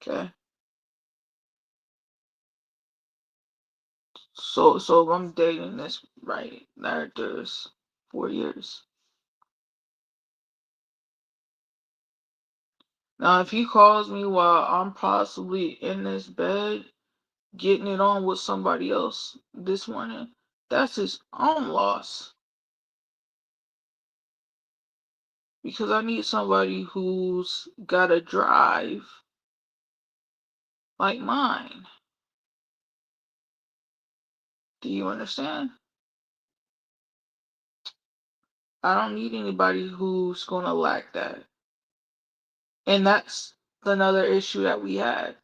Okay. So if I'm dating this right, there's 4 years. Now if he calls me while I'm possibly in this bed getting it on with somebody else this morning, that's his own loss. because I need somebody who's got a drive like mine. Do you understand? I don't need anybody who's gonna lack that. And that's another issue that we had.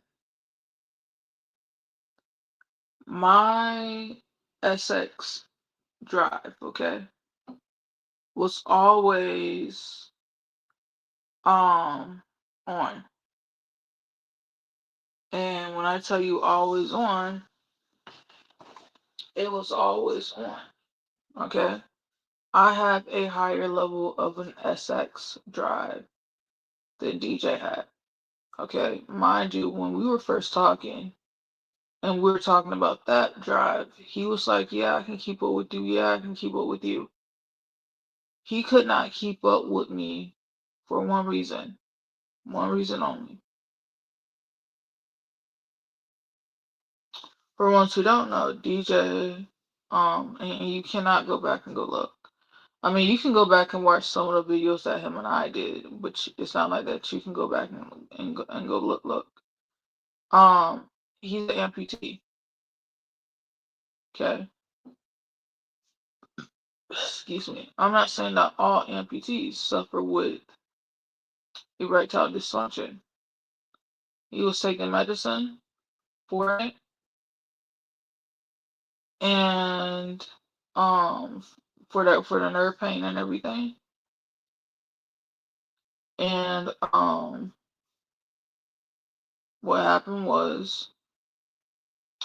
My SX drive, okay, was always on. And when I tell you always on, it was always on. Okay. I have a higher level of an SX drive than DJ had. Okay. Mind you, when we were first talking and we were talking about that drive, he was like, yeah, I can keep up with you. Yeah, I can keep up with you. He could not keep up with me for one reason only. For ones who don't know, DJ, and you cannot go back and go look. I mean, you can go back and watch some of the videos that him and I did, but it's not like that. You can go back and go look. Um, he's an amputee. Okay, excuse me. I'm not saying that all amputees suffer with erectile dysfunction. He was taking medicine for it, and um, for the nerve pain and everything, and what happened was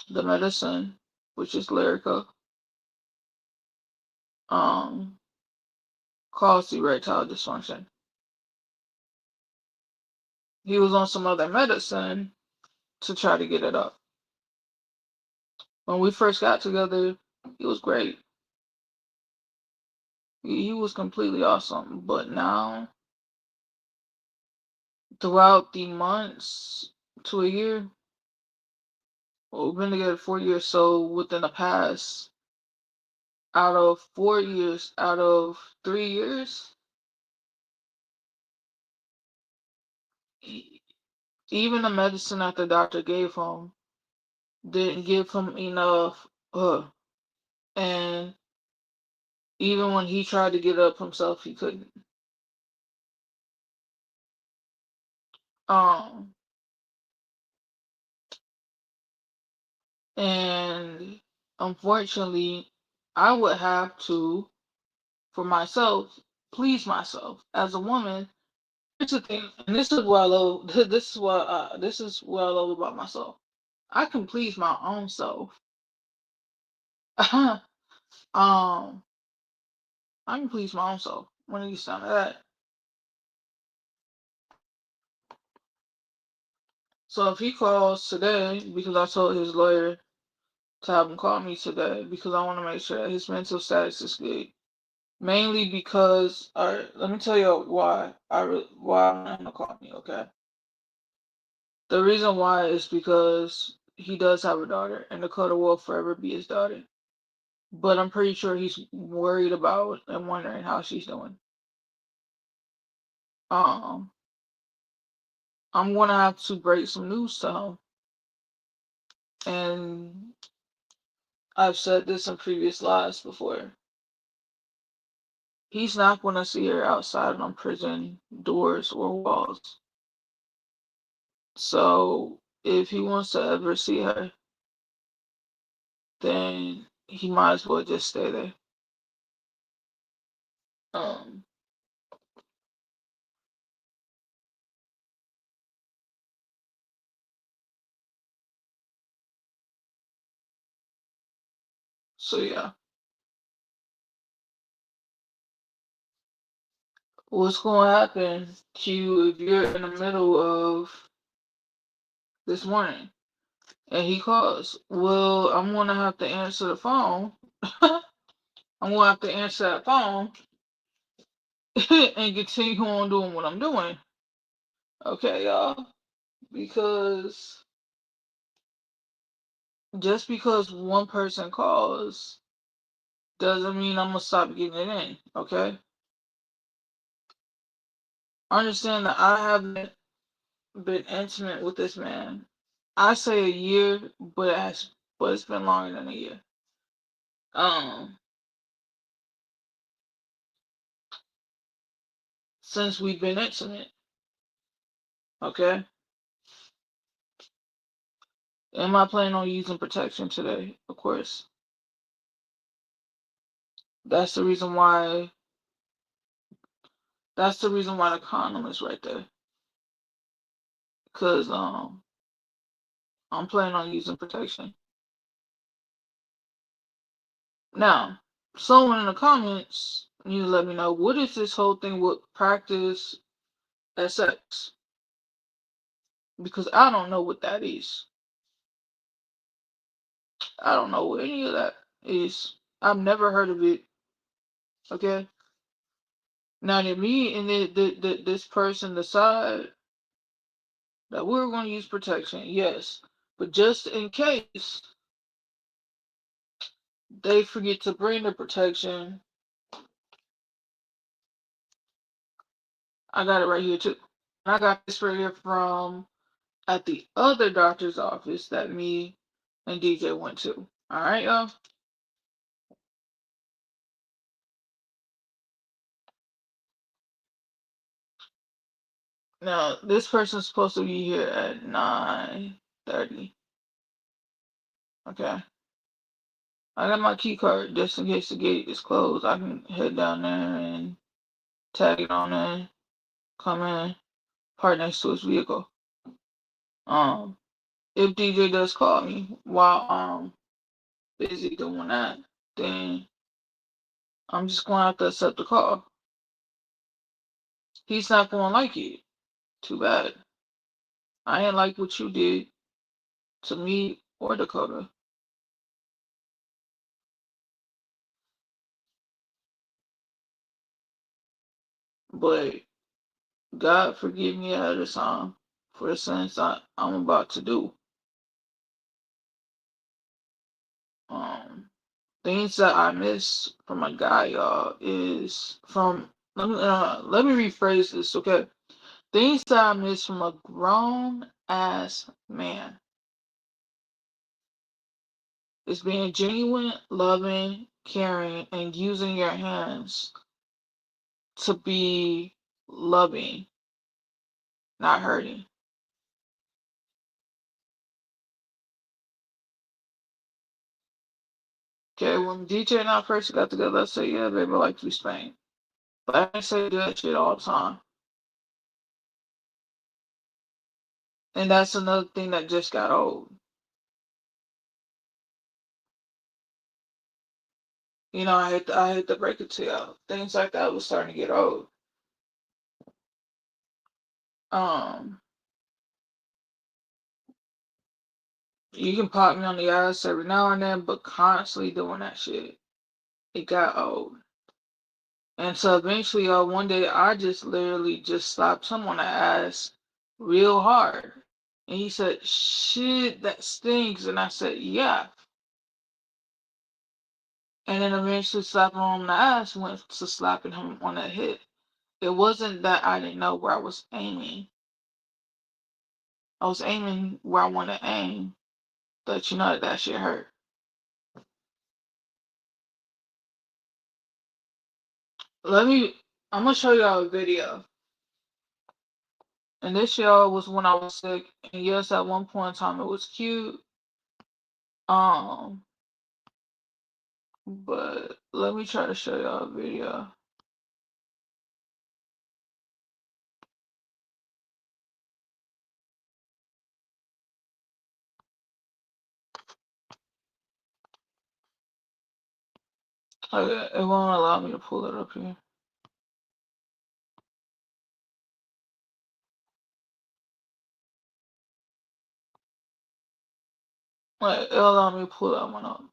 the medicine, which is Lyrica, um, caused erectile dysfunction. He was on some other medicine to try to get it up. When we first got together, he was great. He was completely awesome. But now, throughout the months to a year, well, we've been together 4 years, so within the past, out of 4 years, out of 3 years, even the medicine that the doctor gave him didn't give him enough. And even when he tried to get up himself, he couldn't. Um, and unfortunately, I would have to, for myself, please myself as a woman. Here's the thing, and this is what I love. This is what I love about myself. I can please my own self. I can please my own self when it gets down to that. So if he calls today, because I told his lawyer to have him call me today, because I want to make sure that his mental status is good. Mainly because, all right, let me tell you why I want him to call me. Okay, the reason why is because he does have a daughter, and Dakota will forever be his daughter. But I'm pretty sure he's worried about and wondering how she's doing. Um, I'm gonna have to break some news to him, and I've said this in previous lives before. He's not gonna see her outside on prison doors or walls. So if he wants to ever see her, then he might as well just stay there. Um, so yeah. What's gonna happen to you if you're in the middle of this morning and he calls? Well, I'm gonna have to answer the phone. I'm gonna have to answer that phone and continue on doing what I'm doing. Okay, y'all? Because just because one person calls doesn't mean I'm gonna stop getting it in, okay? Understand that I haven't been intimate with this man. I say a year, but it's been longer than a year. Um, since we've been intimate. Okay. Am I planning on using protection today? Of course. That's the reason why. That's the reason why the condom is right there. Cause I'm planning on using protection. Now, someone in the comments need to let me know what is this whole thing with practice at sex? Because I don't know what that is. I don't know what any of that is. I've never heard of it. Okay. Now did me and this person decide that we were going to use protection? Yes. But just in case they forget to bring the protection, I got it right here too. I got this right here from at the other doctor's office that me and DJ went to. All right, y'all. Now this person's supposed to be here at 9:30. Okay. I got my key card just in case the gate is closed. I can head down there and tag it on in, come in, park next to his vehicle. Um, if DJ does call me while I'm busy doing that, then I'm just gonna have to accept the call. He's not gonna like it. Too bad. I ain't like what you did to me or Dakota. But God forgive me ahead of time for the sins I'm about to do. Um, things that I miss from a guy, y'all, is from let me rephrase this, okay? Things that I miss from a grown ass man is being genuine, loving, caring, and using your hands to be loving, not hurting. Okay, when DJ and I first got together, I said, yeah, baby, I like to be spanked. But I didn't say that shit all the time. And that's another thing that just got old. You know, I hate to break it to y'all. Things like that was starting to get old. Um, you can pop me on the ass every now and then, but constantly doing that shit, it got old. And so eventually, one day I just literally just slapped him on the ass real hard. And he said, shit, that stinks. And I said, yeah. And then eventually slapping him on the ass went to slapping him on the head. It wasn't that I didn't know where I was aiming. I was aiming where I wanted to aim, but you know that shit hurt. I'm gonna show y'all a video. And this y'all was when I was sick. And yes, at one point in time it was cute. Um, but let me try to show y'all a video. Okay, it won't allow me to pull it up here. Like, it'll allow me to pull that one up.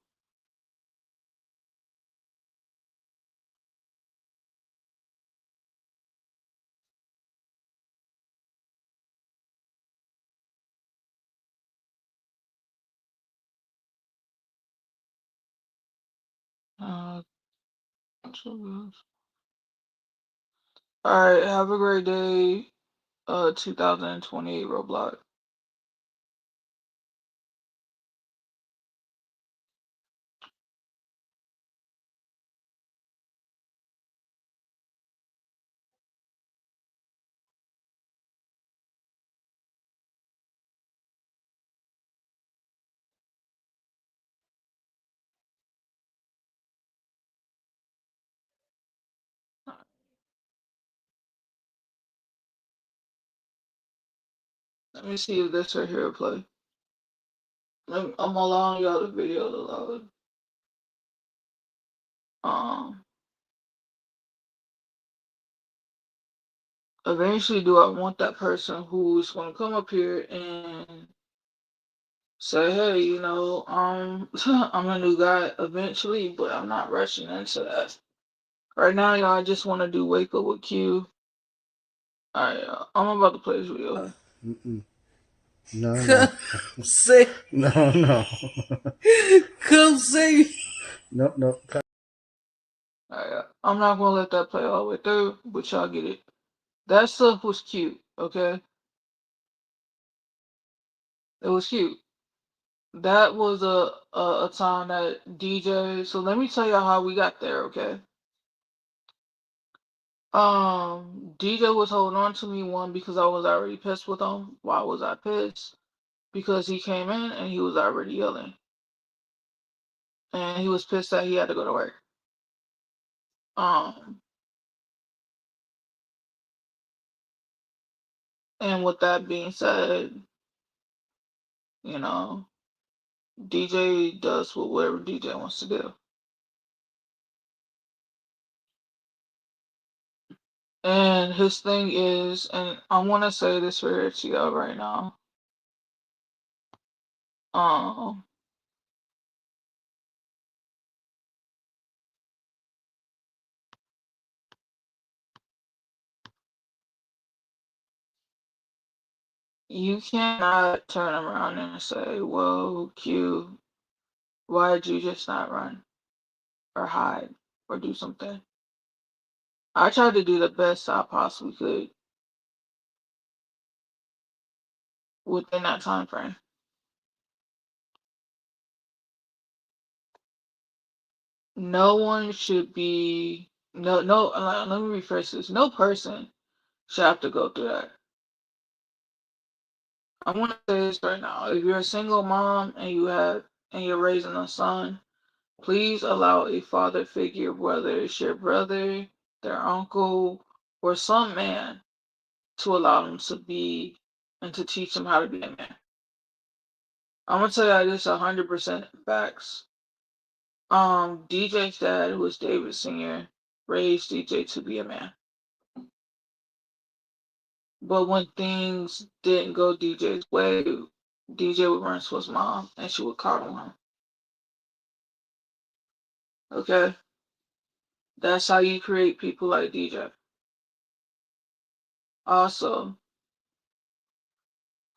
Uh, All right, have a great day. 2028 Roblox. Let me see if this right here will play. I'm allowing y'all the video to load. Um, Eventually, do I want that person who's going to come up here and say, hey, I'm a new guy eventually, but I'm not rushing into that. Right now, y'all, I just want to do Wake Up with Q. Alright, I'm about to play this video. Mm-mm. No, no. Come say, No, no. come say. Nope, nope. Alright, I'm not going to let that play all the way through, but y'all get it. That stuff was cute, okay? It was cute. That was a time that DJ. So let me tell y'all how we got there, okay? DJ was holding on to me one because I was already pissed with him. Why was I pissed? Because he came in and he was already yelling, and he was pissed that he had to go to work. Um, and with that being said, you know, DJ does whatever DJ wants to do. And his thing is, and I want to say this for to y'all right now. Um, you cannot turn around and say, "Whoa, Q, why did you just not run or hide or do something?" I tried to do the best I possibly could within that time frame. No one should be no. Let me rephrase this. No person should have to go through that. I want to say this right now. If you're a single mom and you're raising a son, please allow a father figure, whether it's your brother, their uncle, or some man, to allow them to be and to teach them how to be a man. I'm gonna tell you this 100% facts. DJ's dad, who was David Senior, raised DJ to be a man. But when things didn't go DJ's way, DJ would run to his mom and she would coddle him. Okay? That's how you create people like DJ. Also,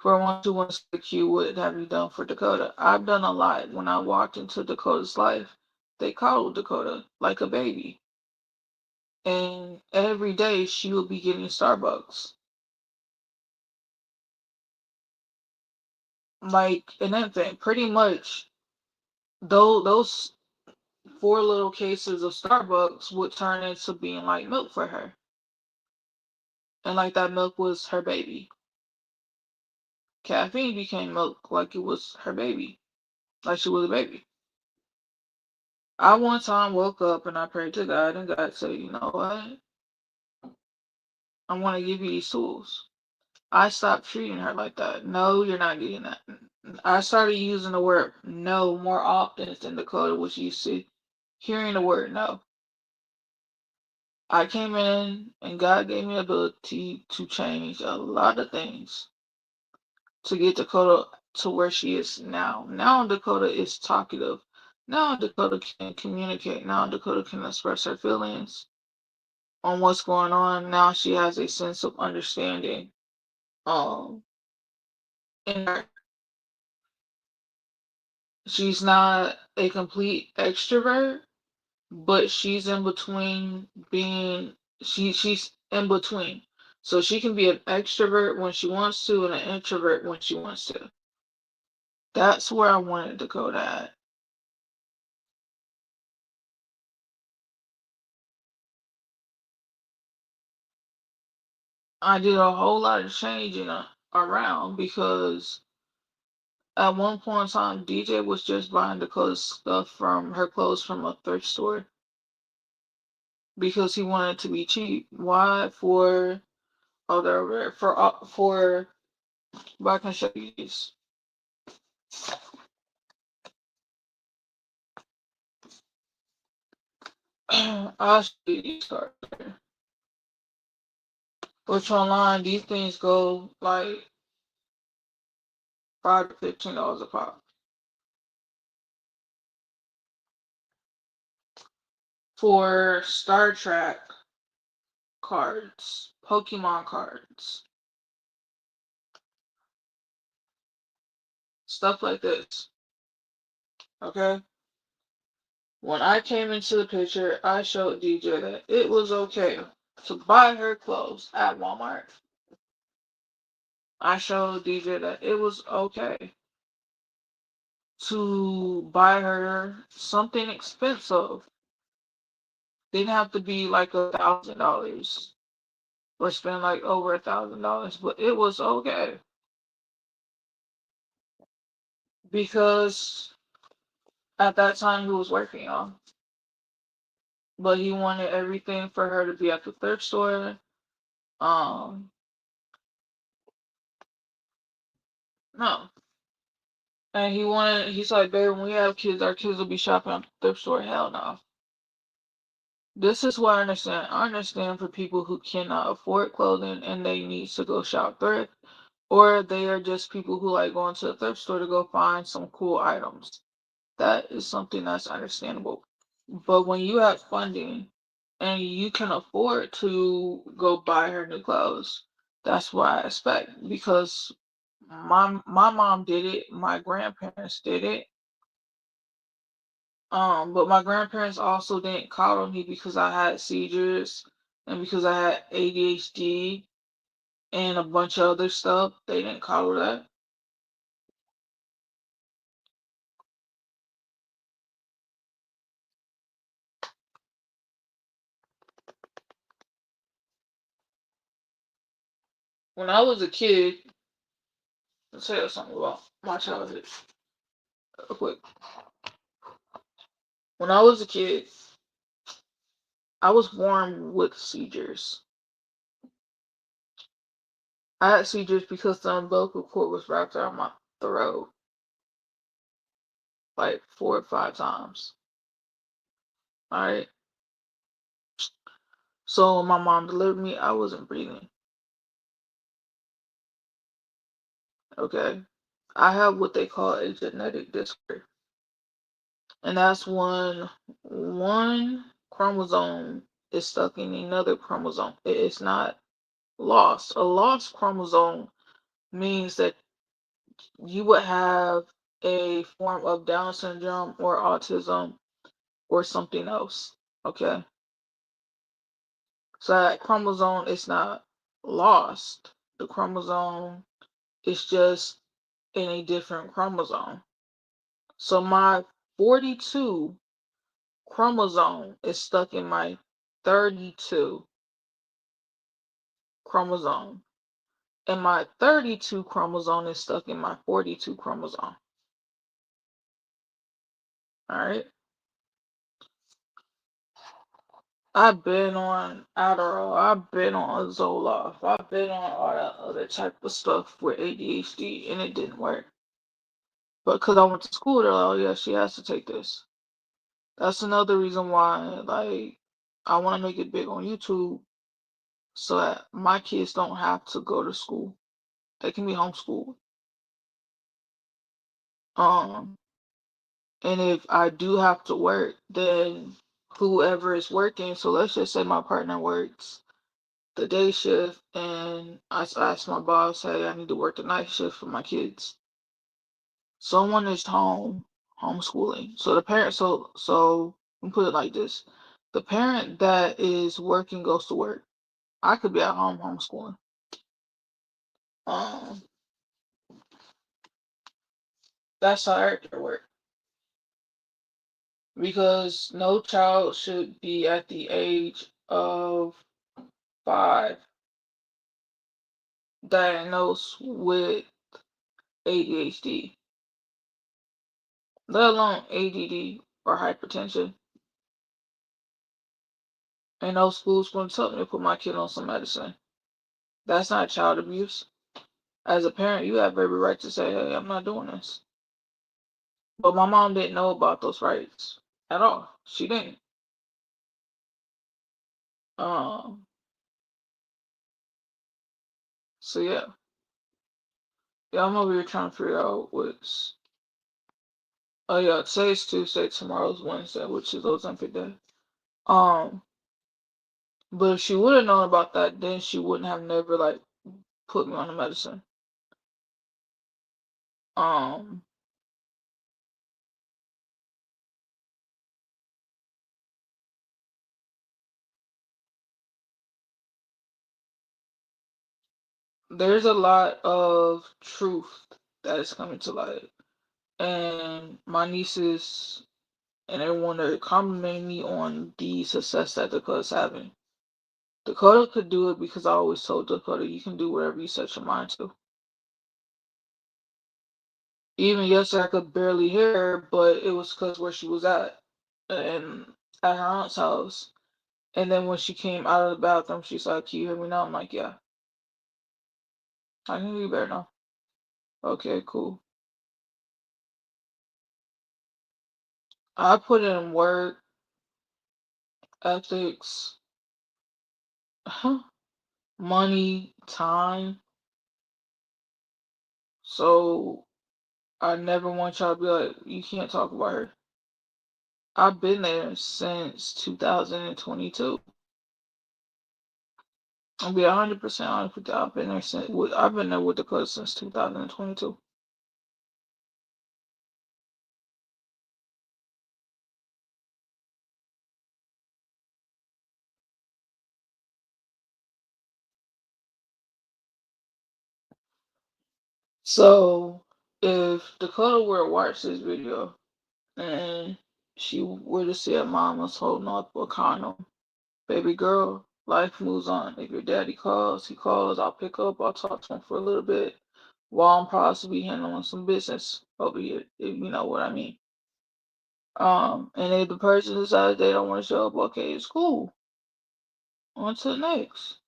for one who wants to Q, what have you done for Dakota? I've done a lot. When I walked into Dakota's life, they coddled Dakota like a baby. And every day she would be getting Starbucks. Like, and anything. Pretty much, though, those four little cases of Starbucks would turn into being like milk for her. And like that milk was her baby. Caffeine became milk like it was her baby. Like she was a baby. I one time woke up and I prayed to God, and God said, you know what? I want to give you these tools. I stopped treating her like that. No, you're not getting that. I started using the word no more often than Dakota was used to hearing the word no. I came in and God gave me the ability to change a lot of things to get Dakota to where she is now. Now Dakota is talkative. Now Dakota can communicate. Now Dakota can express her feelings on what's going on. Now she has a sense of understanding. Um, in her. She's not a complete extrovert, but she's in between being she's in between. So she can be an extrovert when she wants to and an introvert when she wants to. That's where I wanted to go to at. I did a whole lot of changing around because at one point in time, DJ was just buying the clothes stuff from her clothes from a thrift store because he wanted it to be cheap. Why? For other for but I can show you these. I'll show you these cards. Which online these things go like $5 to $15 a pop. For Star Trek cards, Pokemon cards, stuff like this. Okay? When I came into the picture, I showed DJ that it was okay to buy her clothes at Walmart. I showed DJ that it was okay to buy her something expensive. Didn't have to be like $1,000 or spend like over $1,000, but it was okay because at that time he was working on, but he wanted everything for her to be at the thrift store. Um, no, and he's like, babe, when we have kids, our kids will be shopping at the thrift store. Hell no. This is what I understand. I understand for people who cannot afford clothing and they need to go shop thrift, or they are just people who like going to the thrift store to go find some cool items. That is something that's understandable. But when you have funding and you can afford to go buy her new clothes, that's what I expect. Because my mom did it, my grandparents did it. But my grandparents also didn't coddle me because I had seizures and because I had ADHD and a bunch of other stuff. They didn't coddle that. When I was a kid, I'll tell you something about my childhood real quick. When I was a kid, I was born with seizures. I had seizures because the umbilical cord was wrapped around my throat like 4 or 5 times. Alright? So when my mom delivered me, I wasn't breathing. Okay? I have what they call a genetic disorder. And that's when one chromosome is stuck in another chromosome. It is not lost. A lost chromosome means that you would have a form of Down syndrome or autism or something else. Okay. So that chromosome is not lost. The chromosome is just in a different chromosome. So my 42 chromosome is stuck in my 32 chromosome. And my 32 chromosome is stuck in my 42 chromosome. All right. I've been on Adderall. I've been on Zoloft. I've been on all that other type of stuff with ADHD, and it didn't work. But because I went to school, they're like, oh yeah, she has to take this. That's another reason why, like, I want to make it big on YouTube so that my kids don't have to go to school. They can be homeschooled. Um, and if I do have to work, then whoever is working, so let's just say my partner works the day shift and I asked my boss, hey, I need to work the night shift for my kids. Someone is home homeschooling. So the parent so let me put it like this. The parent that is working goes to work. I could be at home homeschooling. Um, that's how it work. Because no child should be at the age of 5 diagnosed with ADHD, let alone ADD or hypertension. And no school's going to tell me to put my kid on some medicine. That's not child abuse. As a parent, you have every right to say, hey, I'm not doing this. But my mom didn't know about those rights at all. She didn't. Um, so yeah. Yeah, I'm over here trying to figure out what's. Oh yeah, today's Tuesday, tomorrow's Wednesday, which is Ozempic Day. Um, but if she would have known about that, then she wouldn't have never like put me on the medicine. Um, there's a lot of truth that is coming to light, and my nieces and everyone are complimenting me on the success that Dakota's having. Dakota could do it because I always told Dakota, you can do whatever you set your mind to. Even yesterday, I could barely hear her, but it was because where she was at, and at her aunt's house. And then when she came out of the bathroom, she's like, "Can you hear me now?" I'm like, "Yeah, I can hear you better now." Okay, cool. I put in work, ethics, money, time. So I never want y'all to be like, you can't talk about her. I've been there since 2022. I'll be 100% honest with you. I've been there with the club since 2022. So if Dakota were to watch this video and she were to see her mom was holding up a condom, baby girl, life moves on. If your daddy calls, he calls, I'll pick up, I'll talk to him for a little bit while I'm possibly handling some business over here, if you know what I mean. And if the person decides they don't want to show up, okay, it's cool. On to the next.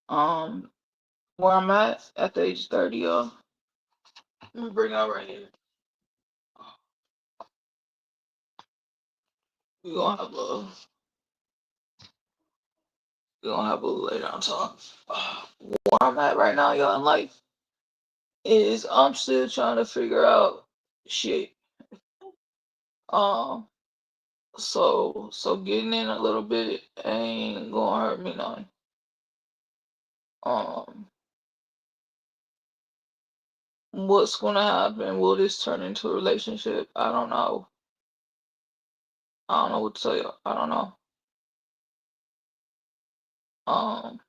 Um, where I'm at the age of 30, y'all. Let me bring out right here. We gonna have a later on talk. Where I'm at right now, y'all, in life is I'm still trying to figure out shit. Um, so getting in a little bit ain't gonna hurt me none. Um, what's gonna happen? Will this turn into a relationship? I don't know. I don't know what to tell you. I don't know. Um,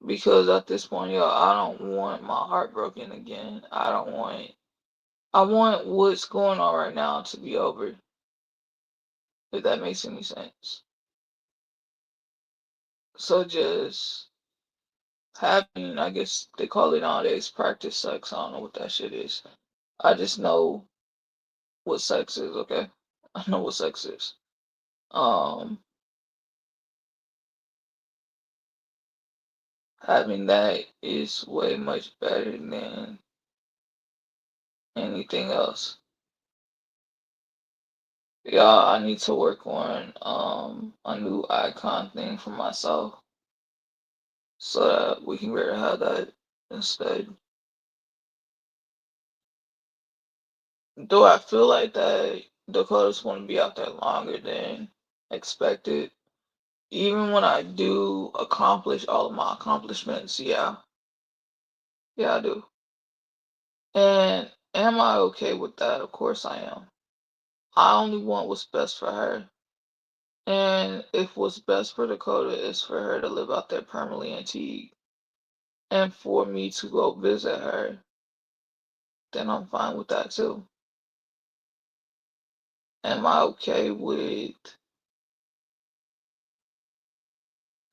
because at this point, y'all, I don't want my heart broken again. I want what's going on right now to be over, if that makes any sense. So just having, I guess they call it nowadays, practice sex. I don't know what that shit is. I just know what sex is, okay? I know what sex is. Um, Having that is way much better than anything else. Yeah, I need to work on a new icon thing for myself so that we can better have that instead. Do I feel like that Dakota's going to be out there longer than expected? Even when I do accomplish all of my accomplishments, yeah. Yeah, I do. And am I okay with that? Of course I am. I only want what's best for her. And if what's best for Dakota is for her to live out there permanently in Teague and for me to go visit her, then I'm fine with that too. Am I okay with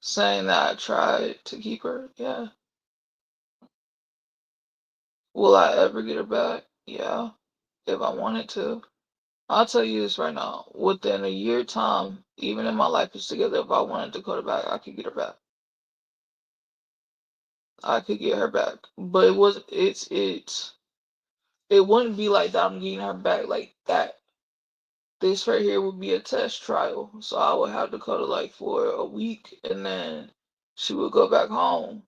saying that I tried to keep her? Yeah. Will I ever get her back? Yeah, if I wanted to. I'll tell you this right now. Within a year time, even if my life is together, if I wanted Dakota back, I could get her back. I could get her back. But it wouldn't be like that I'm getting her back like that. This right here would be a test trial. So I would have Dakota like for a week and then she would go back home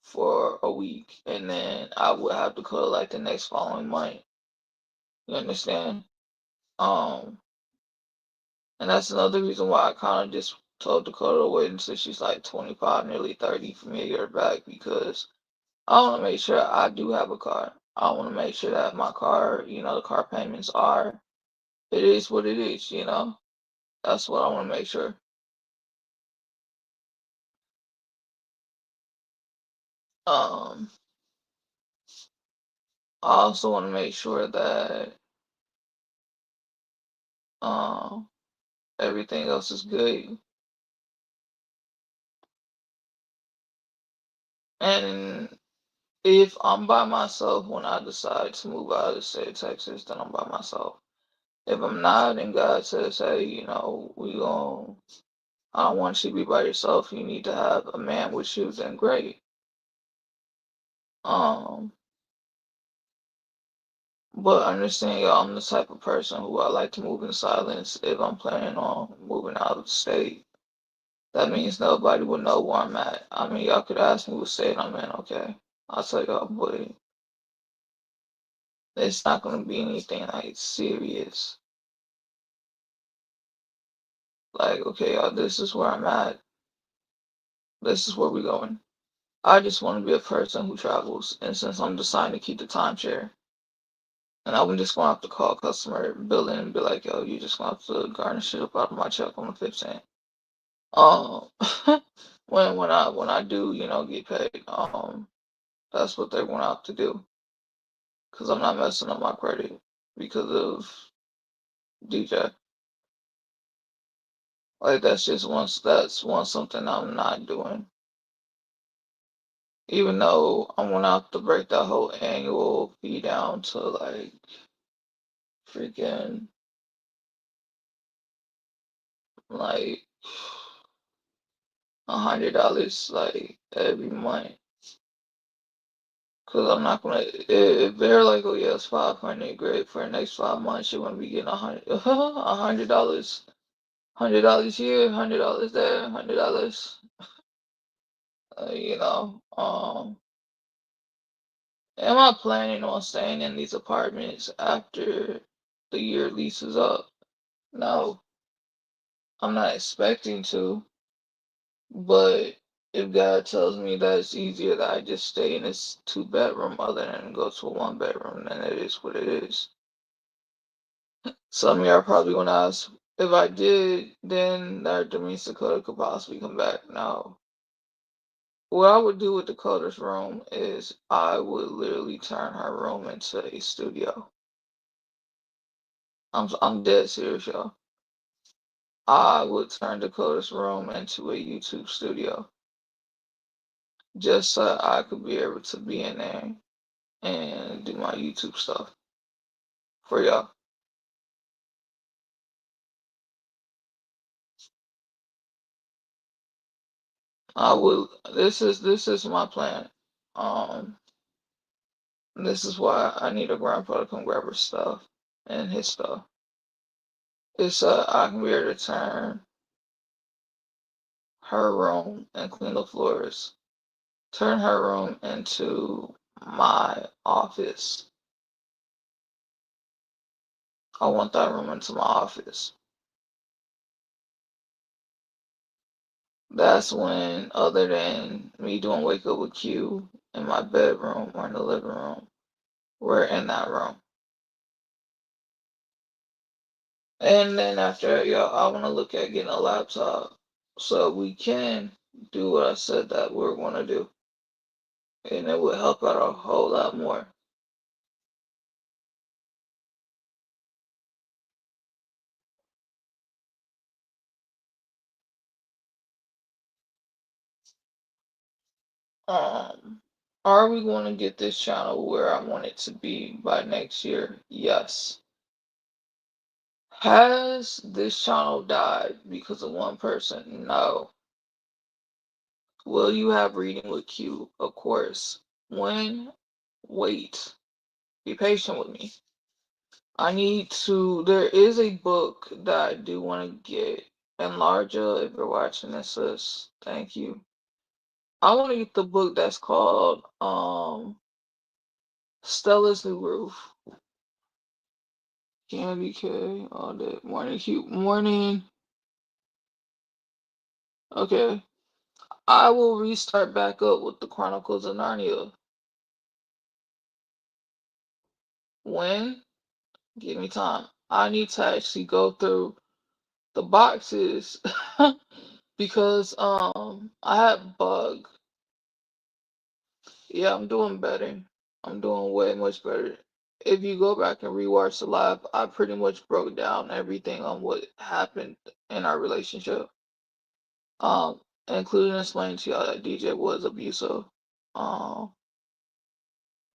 for a week and then I would have Dakota like the next following month. You understand? Um, and that's another reason why I kind of just told Dakota to wait until she's like 25, nearly 30 for me to get her back because I want to make sure I do have a car. I want to make sure that my car, the car payments are, it is what it is. That's what I want to make sure. Um, I also want to make sure that um everything else is good. And if I'm by myself when I decide to move out of the state of Texas, then I'm by myself. If I'm not, and God says, hey, I don't want you to be by yourself. You need to have a man with you, then great. Um, but understand, y'all, I'm the type of person who I like to move in silence if I'm planning on moving out of the state. That means nobody will know where I'm at. I mean, y'all could ask me what state I'm in, okay? I'll tell y'all, but it's not gonna be anything like serious. Like, okay, y'all, this is where I'm at. This is where we're going. I just want to be a person who travels, and since I'm deciding to keep the timeshare, and I'm just gonna have to call customer billing and be like, yo, you just gonna have to garnish it up out of my check on the 15th. Um, when I do, get paid, that's what they're gonna have to do, cause I'm not messing up my credit because of DJ. Like that's one something I'm not doing. Even though I'm gonna have to break that whole annual fee down to like freaking like $100 like every month. Cause I'm not gonna if they're like, oh yeah, it's 500, great, for the next 5 months you're gonna be getting $100. $100 here, $100 there, $100. Am I planning on staying in these apartments after the year lease is up? No, I'm not expecting to. But if God tells me that it's easier that I just stay in this two-bedroom other than go to a one-bedroom, then it is what it is. Some of y'all are probably gonna ask, if I did, then that means Dakota could possibly come back. No. What I would do with Dakota's room is I would literally turn her room into a studio. I'm dead serious, y'all. I would turn Dakota's room into a YouTube studio just so I could be able to be in there and do my YouTube stuff for y'all. I will. This is my plan. Um, this is why I need a grandpa to come grab her stuff and his stuff. It's I can be able to turn her room and clean the floors. Turn her room into my office. I want that room into my office. That's when, other than me doing wake up with Q in my bedroom or in the living room, we're in that room. And then after that, y'all, I want to look at getting a laptop so we can do what I said that we're going to do. And it would help out a whole lot more. Um, are we going to get this channel where I want it to be by next year? Yes. Has this channel died because of one person? No. Will you have reading with Q? Of course. When? Wait. Be patient with me. I need to. There is a book that I do want to get. And Larja, if you're watching this, sis, thank you. I want to get the book that's called Stella's New Roof. Candy K, all day. Morning, cute morning. Okay. I will restart back up with the Chronicles of Narnia. When? Give me time. I need to actually go through the boxes because I had bug. Yeah, I'm doing better. I'm doing way much better. If you go back and rewatch the live, I pretty much broke down everything on what happened in our relationship. Um, Including explaining to y'all that DJ was abusive. Um,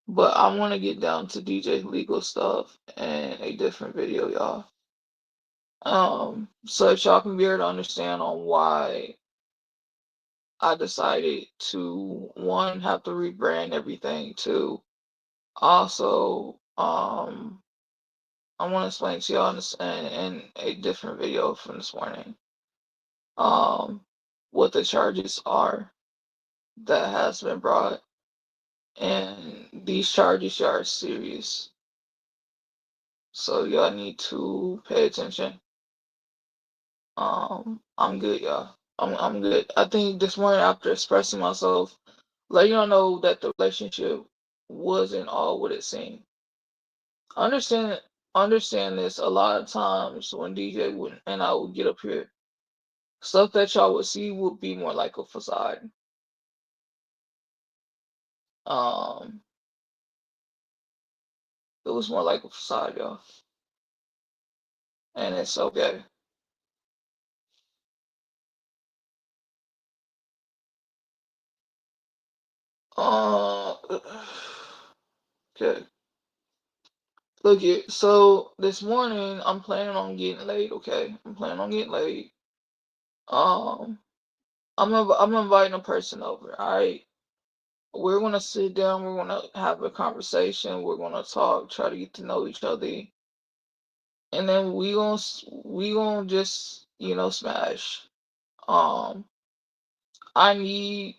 but I want to get down to DJ legal stuff in a different video, y'all. So that y'all can be able to understand on why I decided to one have to rebrand everything. Two, also, I want to explain to y'all in a different video from this morning, what the charges are that has been brought, and these charges are serious. So y'all need to pay attention. I'm good, y'all. I'm good. I think this morning after expressing myself, let y'all know that the relationship wasn't all what it seemed. Understand understand this. A lot of times when DJ would and I would get up here, stuff that y'all would see would be more like a facade. Um, it was more like a facade, y'all, and it's okay. Uh, okay. Look it. So this morning I'm planning on getting laid. Okay, I'm planning on getting laid. Um, I'm inviting a person over. All right, we're gonna sit down. We're gonna have a conversation. We're gonna talk. Try to get to know each other, and then we gonna just smash. Um, I need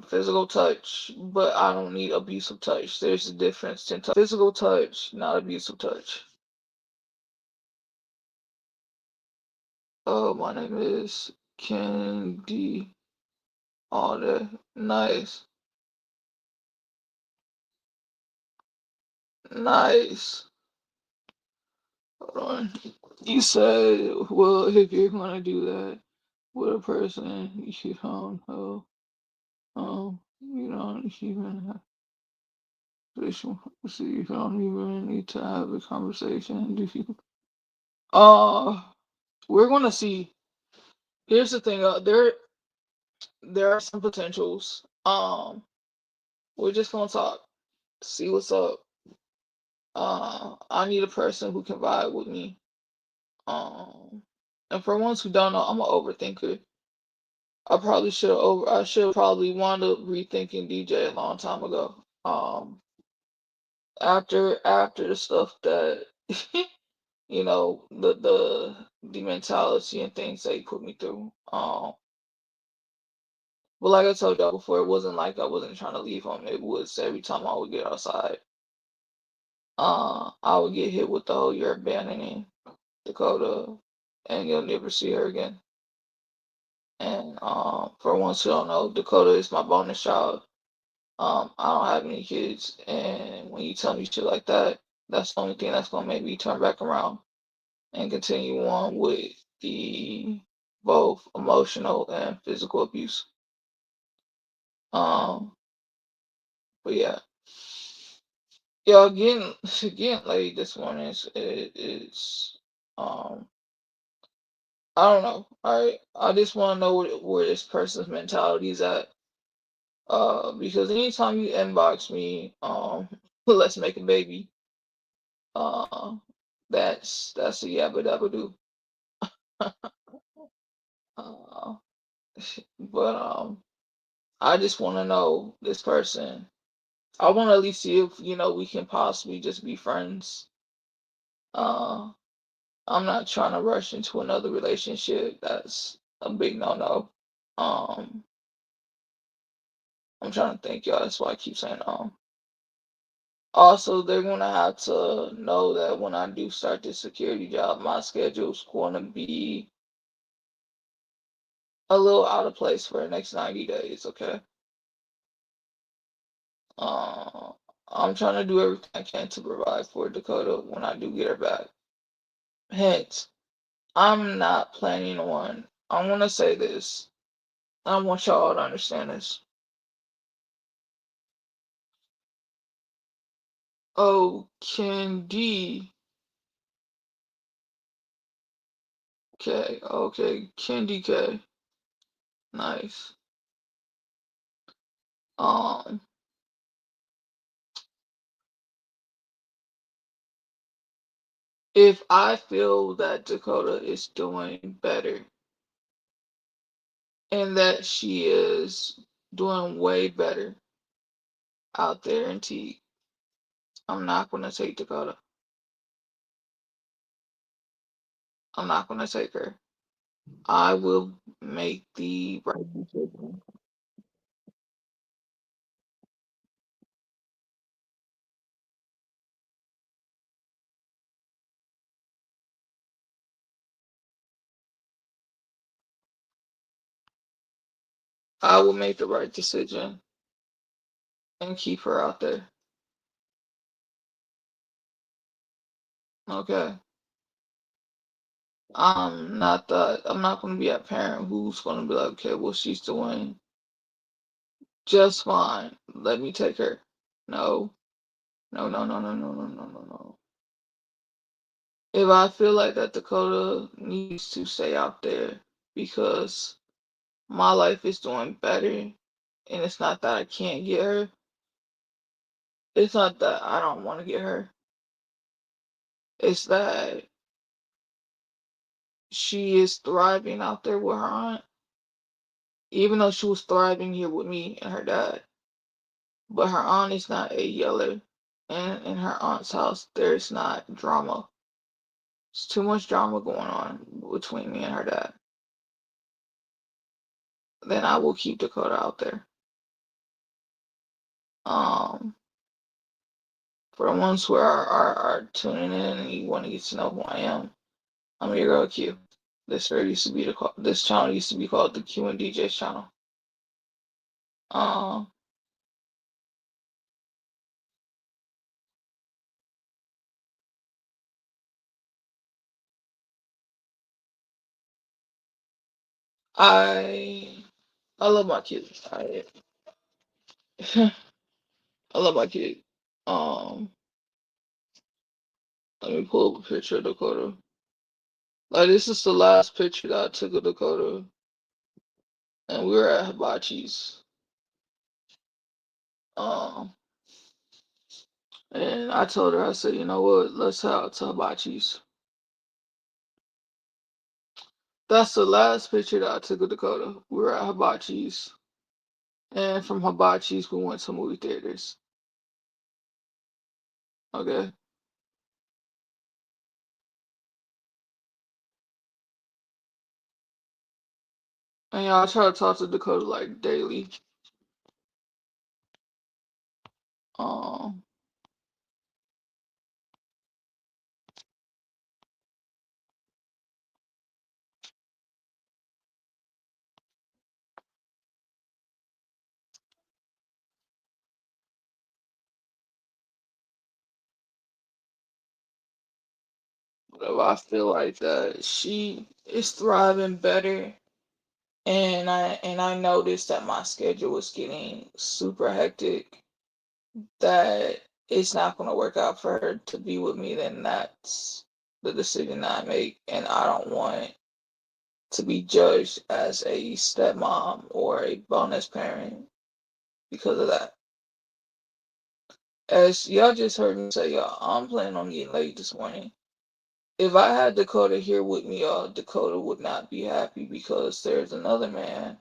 physical touch, but I don't need abusive touch. There's a difference in physical touch, not abusive touch. Oh, my name is Candy. All day. Nice. Nice. Hold on. You said, well, if you're gonna do that with a person, you don't know. You don't even have so you don't even need to have a conversation, do you? Uh, we're gonna see. Here's the thing. There are some potentials. We're just gonna talk, see what's up. I need a person who can vibe with me. Um, and for ones who don't know, I'm an overthinker. I should probably wound up rethinking DJ a long time ago. After the stuff that the mentality and things they put me through. But like I told y'all before, it wasn't like I wasn't trying to leave home. It was every time I would get outside, I would get hit with the whole "you're abandoning Dakota, and you'll never see her again." And for ones who don't know, Dakota is my bonus child. I don't have any kids, and when you tell me shit like that, that's the only thing that's gonna make me turn back around. and continue on with the both emotional and physical abuse. Um, but yeah, y'all getting late this morning is I don't know. I just want to know where this person's mentality is at. Because anytime you inbox me, let's make a baby. Uh, that's a yabba dabba do. Uh, but I just want to know this person. I want to at least see if we can possibly just be friends. Uh, I'm not trying to rush into another relationship. That's a big no-no. Um, I'm trying to think, y'all. That's why I keep saying Also, they're gonna have to know that when I do start this security job, my schedule's gonna be a little out of place for the next 90 days, okay? Uh, I'm trying to do everything I can to provide for Dakota when I do get her back. Hence, I'm not planning on, I want to say this. I want y'all to understand this. Oh, Candy. K. Okay, Candy K. Nice. Um, if I feel that Dakota is doing better and that she is doing way better out there in T, I'm not going to take Dakota. I'm not going to take her. I will make the right decision. I will make the right decision and keep her out there. Okay. I'm not going to be a parent who's going to be like, okay, well, she's doing just fine. Let me take her. No, no, no, no, no, no, no, no, no, no. If I feel like that Dakota needs to stay out there because my life is doing better, and it's not that I can't get her. It's not that I don't want to get her. It's that she is thriving out there with her aunt, even though she was thriving here with me and her dad. But her aunt is not a yeller, and in her aunt's house, there's not drama. There's too much drama going on between me and her dad. Then I will keep Dakota out there. Um, for the ones who are tuning in and you want to get to know who I am, I'm your girl Q. This channel used to be called the Q and DJ channel. Um, I I love my kids. I love my kid. Um, Let me pull up a picture of Dakota. Like this is the last picture that I took of Dakota, and we were at Hibachi's. Um, and I told her, I said, you know what, let's head out to Hibachi's. That's the last picture that I took of Dakota. We were at Hibachi's, and from Hibachi's we went to movie theaters. Okay, and y'all try to talk to Dakota like daily. Um, whatever. I feel like that she is thriving better, and I noticed that my schedule was getting super hectic. That it's not going to work out for her to be with me. Then that's the decision that I make, and I don't want to be judged as a stepmom or a bonus parent because of that. As y'all just heard me say, y'all, I'm planning on getting late this morning. If I had Dakota here with me, y'all, Dakota would not be happy because there's another man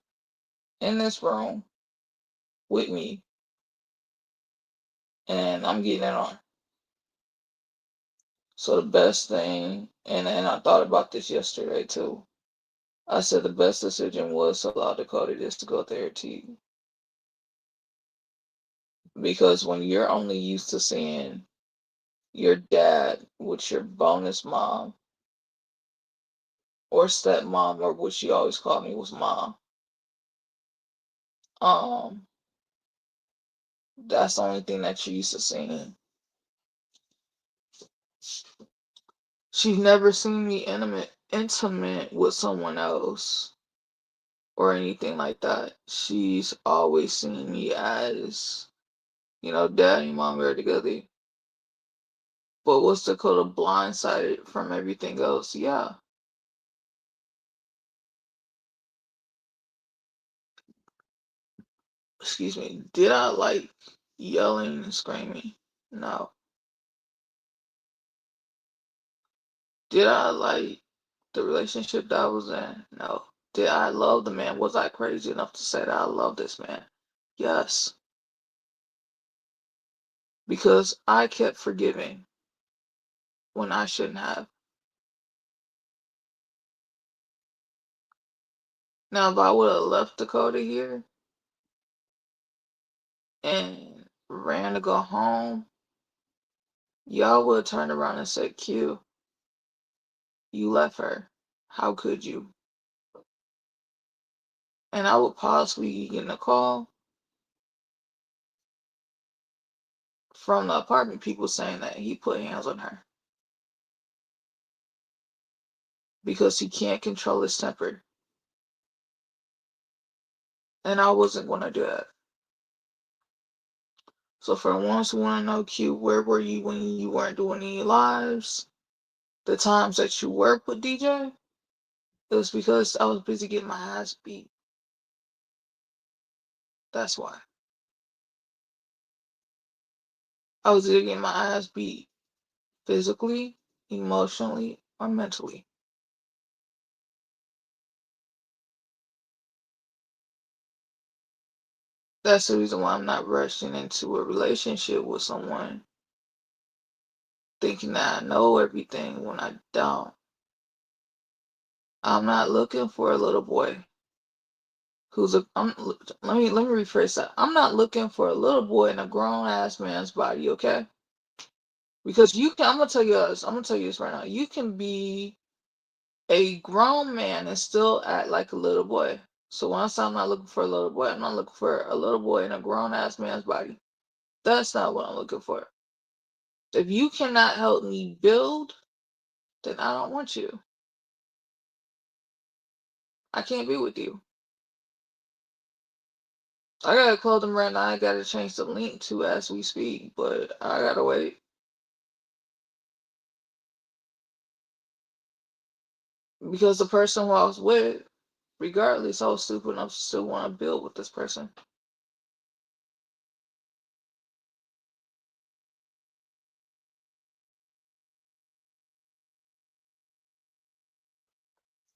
in this room with me, and I'm getting it on. So the best thing, and I thought about this yesterday too. I said the best decision was to allow Dakota just to go therapy. Because when you're only used to seeing your dad with your bonus mom or stepmom, or what she always called me was mom, um, that's the only thing that you're used to seeing. She's never seen me intimate with someone else or anything like that. She's always seen me as, dad and mom are together. But was Dakota blindsided from everything else? Yeah. Excuse me. Did I like yelling and screaming? No. Did I like the relationship that I was in? No. Did I love the man? Was I crazy enough to say that I love this man? Yes. Because I kept forgiving when I shouldn't have. Now, if I would have left Dakota here and ran to go home, y'all would have turned around and said, Q, you left her. How could you? And I would possibly get a call from the apartment people saying that he put hands on her because he can't control his temper. And I wasn't going to do that. So for the ones who want to know, Q, where were you when you weren't doing any lives? The times that you were with DJ, it was because I was busy getting my ass beat. That's why. I was either getting my ass beat physically, emotionally, or mentally. That's the reason why I'm not rushing into a relationship with someone thinking that I know everything when I don't. I'm not looking for a little boy who's a. Let me rephrase that. I'm not looking for a little boy in a grown ass man's body. Okay. Because you can. I'm gonna tell you this. I'm gonna tell you this right now. You can be a grown man and still act like a little boy. So when I say I'm not looking for a little boy, I'm not looking for a little boy in a grown ass man's body. That's not what I'm looking for. If you cannot help me build, then I don't want you. I can't be with you. I gotta call them right now. I gotta change the link to as we speak, but I gotta wait. Because the person who I was with, regardless, I was stupid enough to still want to build with this person.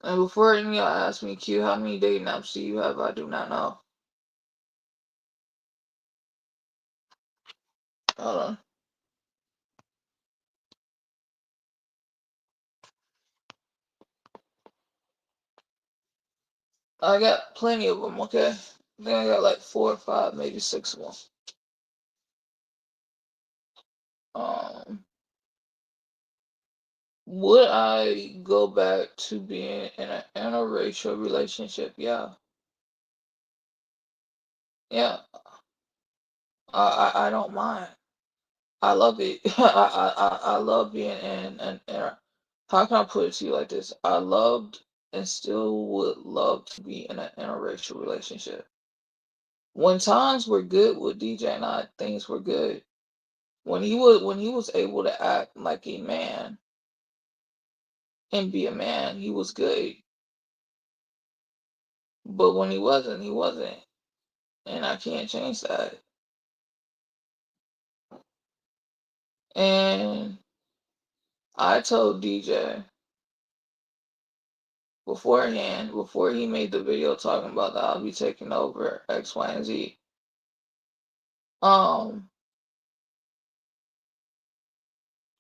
And before any of y'all ask me, Q, how many dating apps do you have? I do not know. Hold on. I got plenty of them, okay? I think I got like 4 or 5, maybe 6 of them. Would I go back to being in an interracial relationship? Yeah. Yeah. I don't mind. I love it. I love being in an how can I put it to you like this? I loved and still would love to be in an interracial relationship. When times were good with DJ and I, things were good. When he was able to act like a man and be a man, he was good. But when he wasn't, he wasn't. And I can't change that. And I told DJ beforehand, before he made the video talking about that I'll be taking over X, Y, and Z. Um,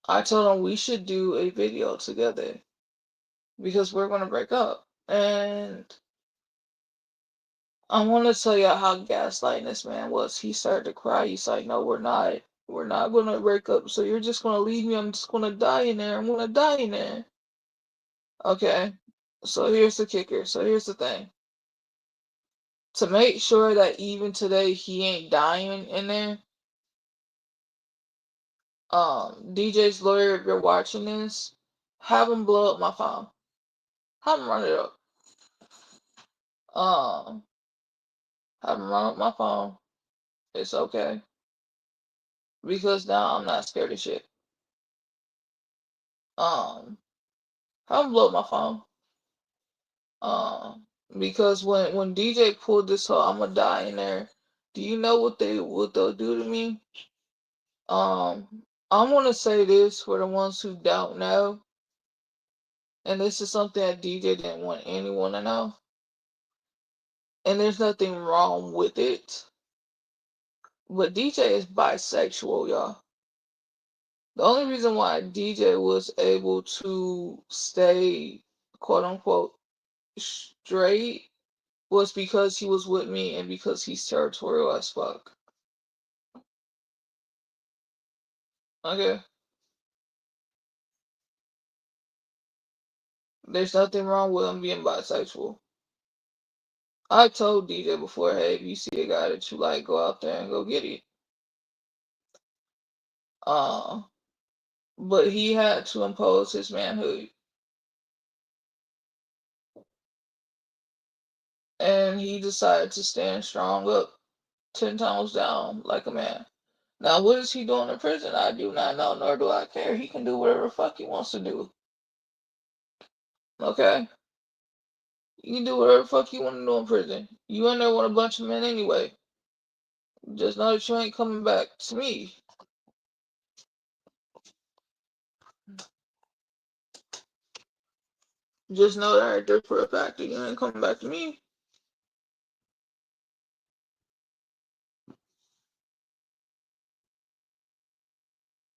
I told him we should do a video together because we're gonna break up. And I want to tell you how gaslighting this man was. He started to cry. He's like, "No, we're not. We're not gonna break up. So you're just gonna leave me. I'm just gonna die in there. I'm gonna die in there." Okay. So here's the kicker. So here's the thing. To make sure that even today he ain't dying in there, DJ's lawyer, if you're watching this, have him blow up my phone. Have him run it up. Um, have him run up my phone. It's okay. Because now I'm not scared of shit. Um, have him blow up my phone. Because when DJ pulled this whole "I'ma die in there," do you know what they'll do to me? I want to say this for the ones who don't know, and this is something that DJ didn't want anyone to know, and there's nothing wrong with it. But DJ is bisexual, y'all. The only reason why DJ was able to stay quote unquote straight was because he was with me and because he's territorial as fuck. Okay? There's nothing wrong with him being bisexual. I told DJ before, hey, if you see a guy that you like, go out there and go get it. Uh, but he had to impose his manhood. And he decided to stand strong up 10 times down like a man. Now, what is he doing in prison? I do not know, nor do I care. He can do whatever the fuck he wants to do. Okay? You can do whatever the fuck you want to do in prison. You in there with a bunch of men anyway. Just know that you ain't coming back to me. Just know that right there for a fact that you ain't coming back to me.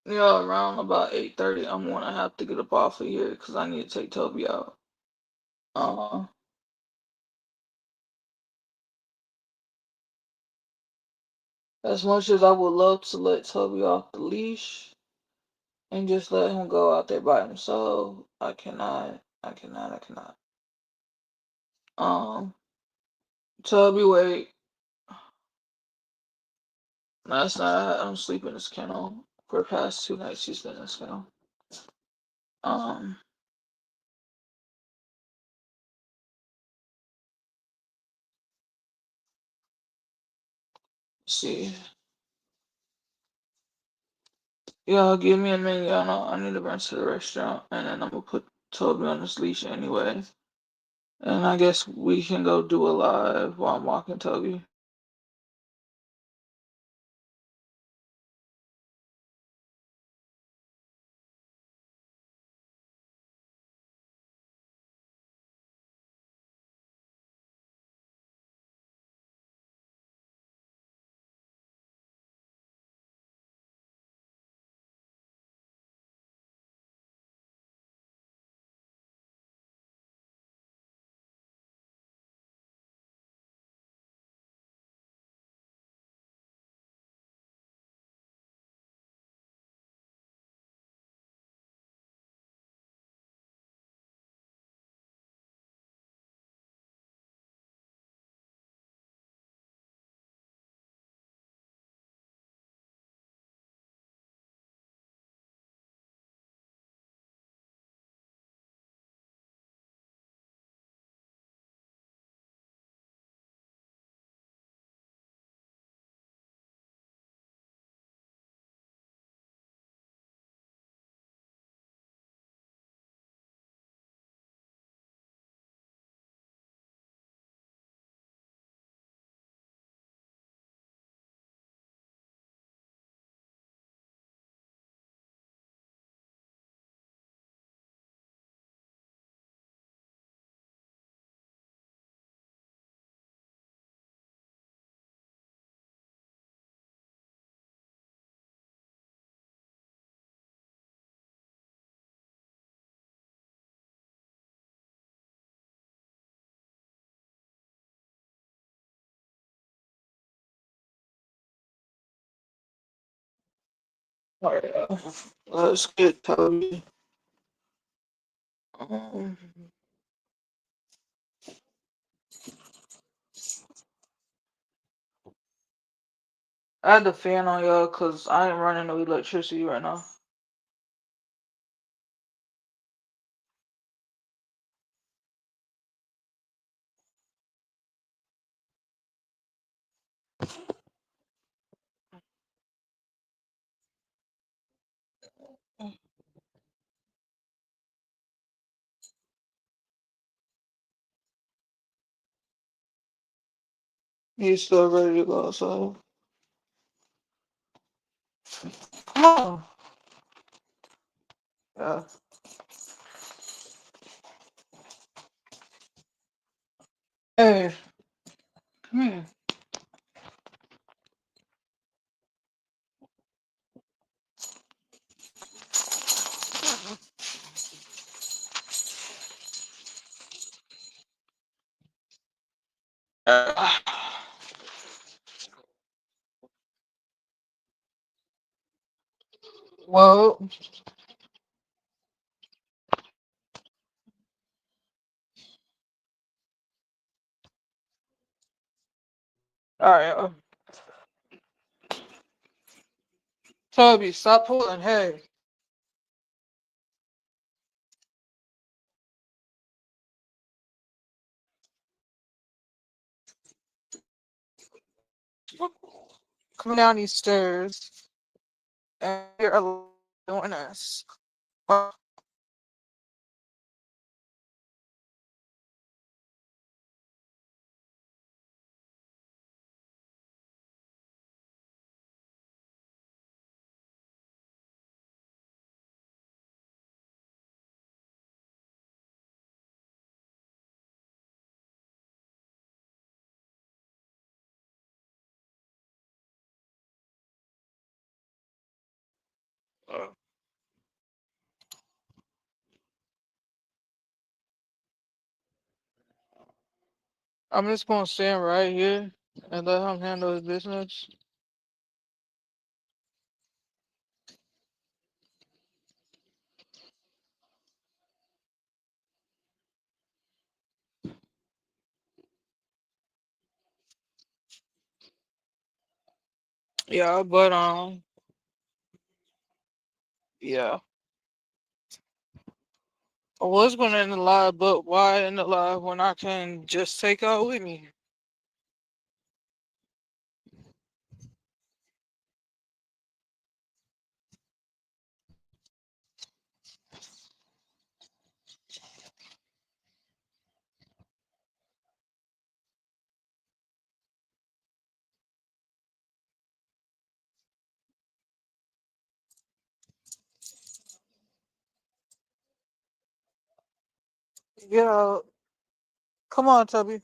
Yeah, around about 8:30, I'm gonna have to get up off of here because I need to take Toby out. Uh, as much as I would love to let Toby off the leash and just let him go out there by himself, I cannot. I cannot. I cannot. Um, Toby, wait. Last night I had him sleep in his kennel. For the past 2 nights, he's been in his kennel. Um, see. Yeah, give me a minute. Y'all know I need to run to the restaurant, and then I'm gonna put Toby on this leash anyway. And I guess we can go do a live while I'm walking Toby. Alright, let's get Toby. Um, I had the fan on y'all because I ain't running no electricity right now. He's still ready to go, so come on. Yeah. Hey, come here. Uh, well, alright. Toby, stop pulling. Hey. Coming down these stairs. And you're doing this. I'm just gonna stand right here and let him handle his business. Yeah, but yeah. I was gonna end the live, but why end the live when I can just take out with me? Get out. Come on, Tubby.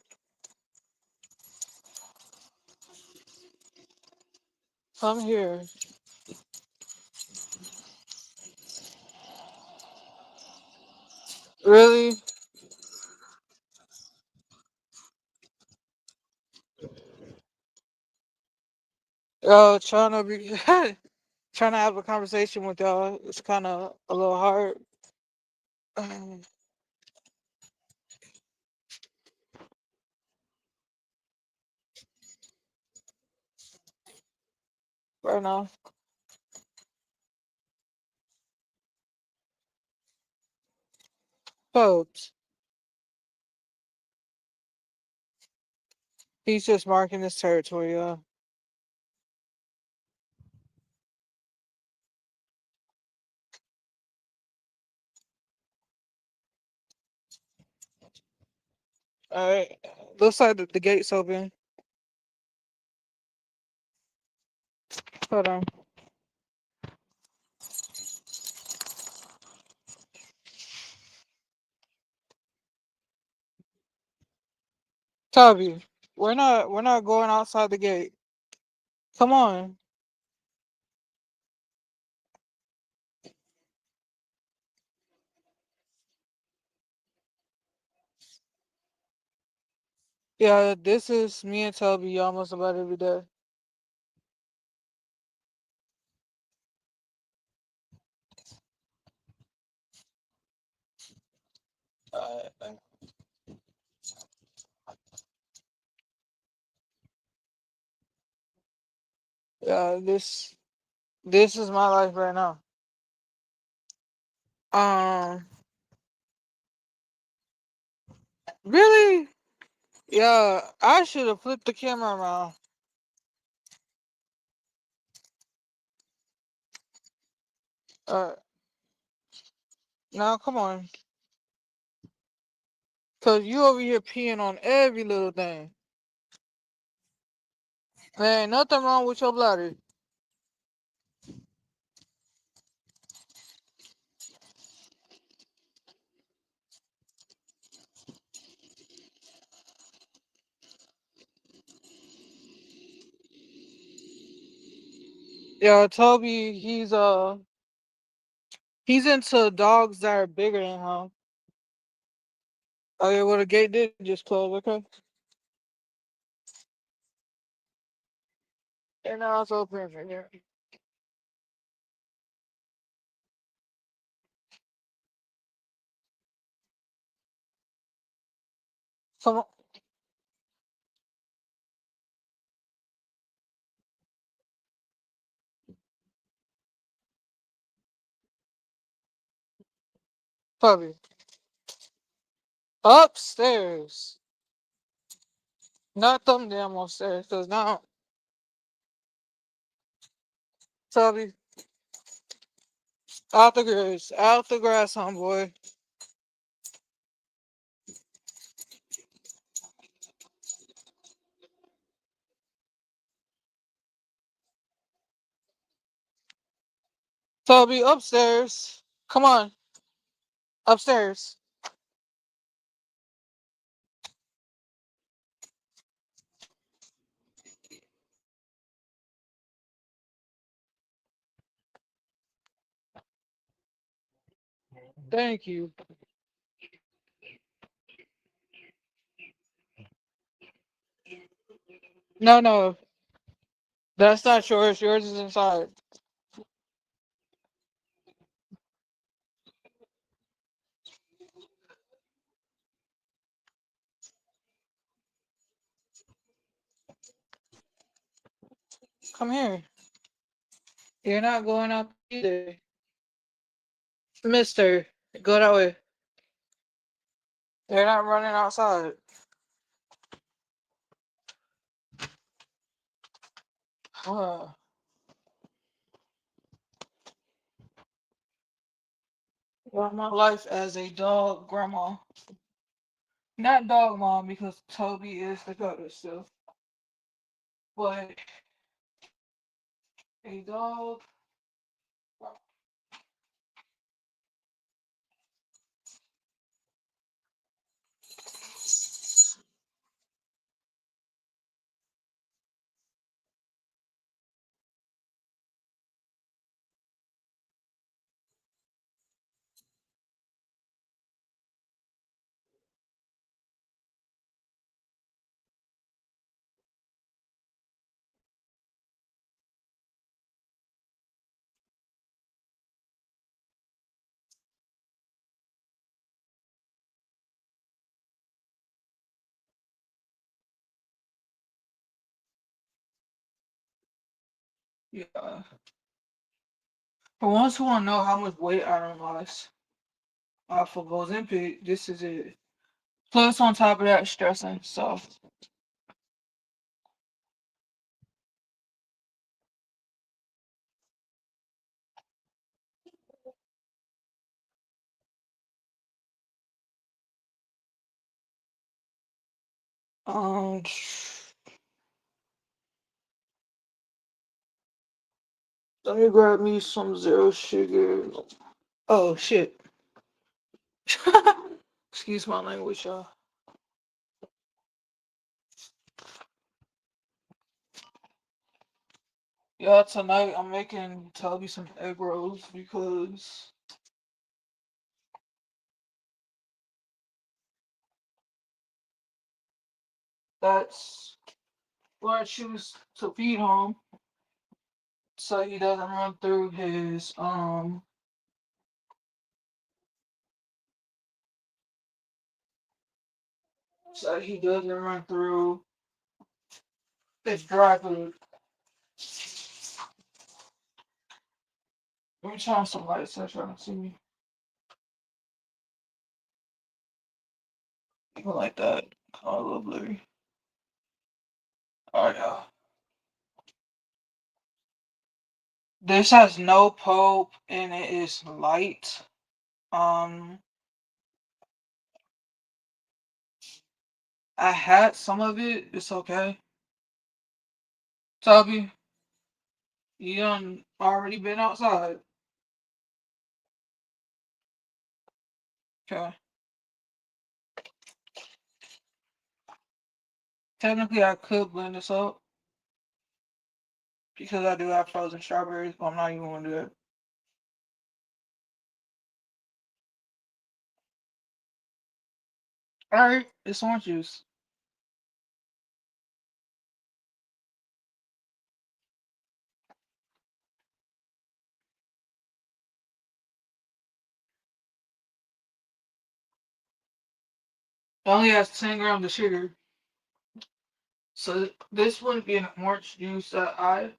Come here. Really? Trying to be trying to have a conversation with y'all. It's kind of a little hard. Right now. Folks, he's just marking his territory, y'all. Alright. Looks like the gate's open. Hold on. Tubby, we're not going outside the gate. Come on. Yeah, this is me and Tubby almost about every day. Uh, yeah, this is my life right now. Um, really? Yeah, I should have flipped the camera around. Uh, now come on, cause you over here peeing on every little thing. There ain't nothing wrong with your bladder. Yeah, Toby, he's into dogs that are bigger than him. Oh yeah, well the gate did just close, okay? And now it's open right here. Come on, Toby, upstairs, not them damn upstairs, cause now, Toby, out the grass, homeboy. Toby, upstairs. Come on, upstairs. Thank you. No, no, that's not yours. Yours is inside. Come here. You're not going out either. Mister, go that way. They're not running outside. Uh, well, my life as a dog grandma. Not dog mom because Toby is the cutter still. But a dog. Yeah. For ones who want to know how much weight I lost off of Ozempic, this is it. Plus, on top of that, stressing. So, um, let me grab me some zero sugar. Oh shit. Excuse my language, y'all. Yeah, tonight I'm making Toby some egg rolls because that's what I choose to feed him so he doesn't run through his so he doesn't run through this dry food. Let me turn on some lights so y'all can see me. Even like that. Kind of a little blurry. Alright, y'all. This has no pulp and it is light. Um, I had some of it. It's okay. Toby, you done already been outside. Okay. Technically, I could blend this up because I do have frozen strawberries, but I'm not even gonna do it. Alright, it's orange juice. It only has 10 grams of sugar. So this wouldn't be an orange juice that I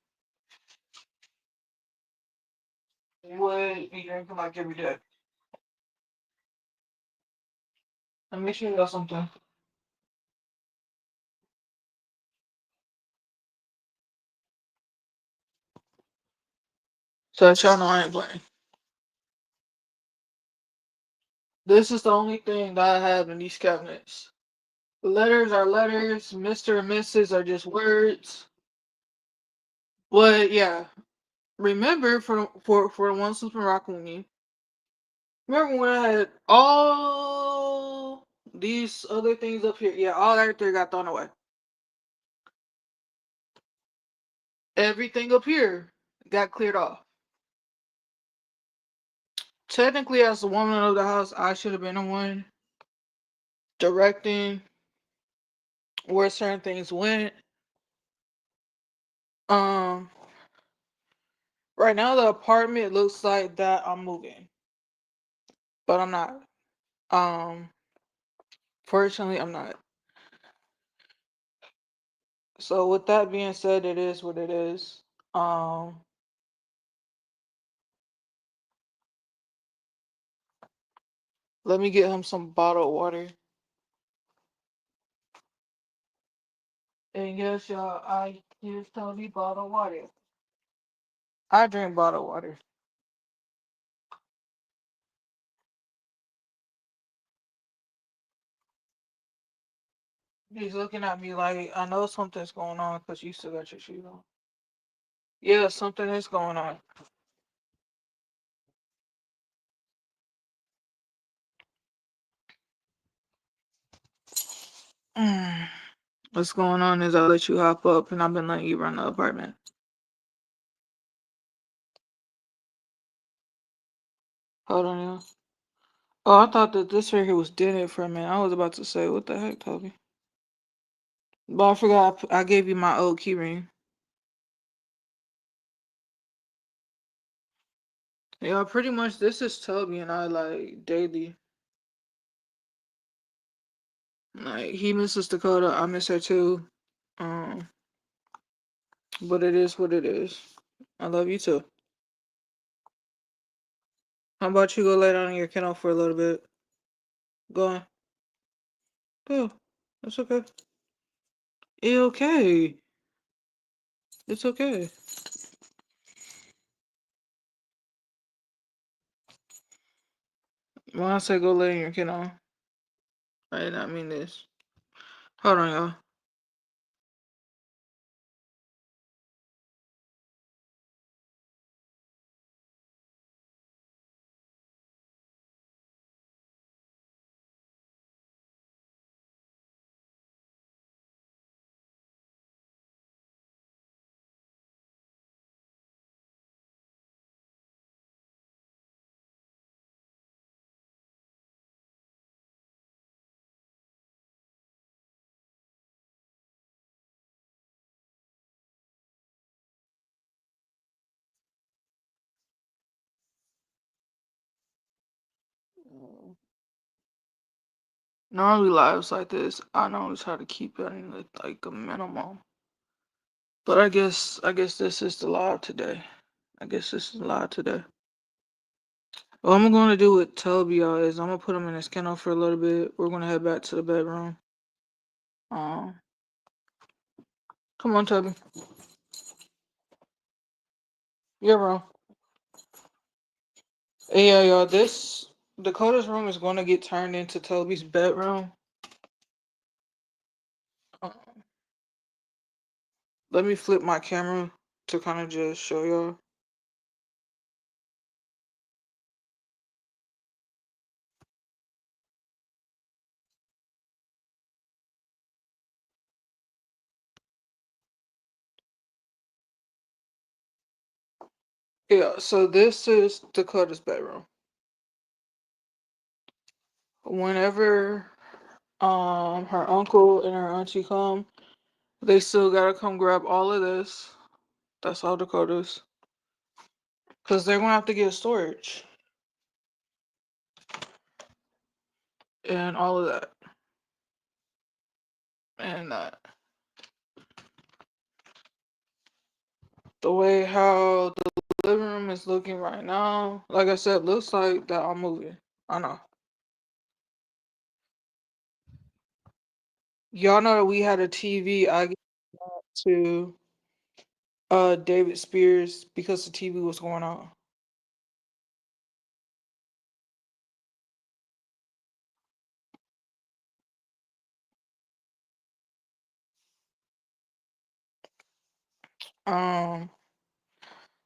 would be drinking like every day. Let me show you something. So that y'all know I ain't playing. This is the only thing that I have in these cabinets. Letters are letters. Mr. and Mrs. are just words. But yeah, remember for the ones who's been rocking with me. Remember when I had all these other things up here? Yeah, all that there got thrown away. Everything up here got cleared off. Technically, as the woman of the house, I should have been the one directing where certain things went. Um, right now the apartment looks like that I'm moving, but I'm not. Um, fortunately, I'm not. So with that being said, it is what it is. Um, let me get him some bottled water. And yes, y'all, I use Tony bottled water. I drink bottled water. He's looking at me like I know something's going on because you still got your shoes on. Yeah, something is going on. Mm. What's going on is I let you hop up and I've been letting you run the apartment. Hold on, y'all. Oh, I thought that this right here was dinner for a minute. I was about to say, what the heck, Toby? But I forgot I gave you my old key ring. Yeah, pretty much this is Toby and I like daily. Like he misses Dakota, I miss her too. Um, but it is what it is. I love you too. How about you go lay down in your kennel for a little bit? Go on. Go. That's okay. It's okay. It's okay. When I say go lay in your kennel, I did not mean this. Hold on, y'all. Normally lives like this, I normally try to keep it in like a minimum. But I guess this is the live today. I guess this is live today. What I'm gonna do with Toby, y'all, is I'm gonna put him in his kennel for a little bit. We're gonna head back to the bedroom. Um, come on, Toby. Yeah, bro. Hey, yeah, y'all. This Dakota's room is gonna get turned into Toby's bedroom. Um, let me flip my camera to kind of just show y'all. Yeah, so this is Dakota's bedroom. Whenever her uncle and her auntie come, they still gotta come grab all of this. That's all Dakota's. Cause they're gonna have to get storage and all of that. And the way how the living room is looking right now, like I said, looks like that I'm moving. I know. Y'all know that we had a TV. I gave that to David Spears because the TV was going on. Um,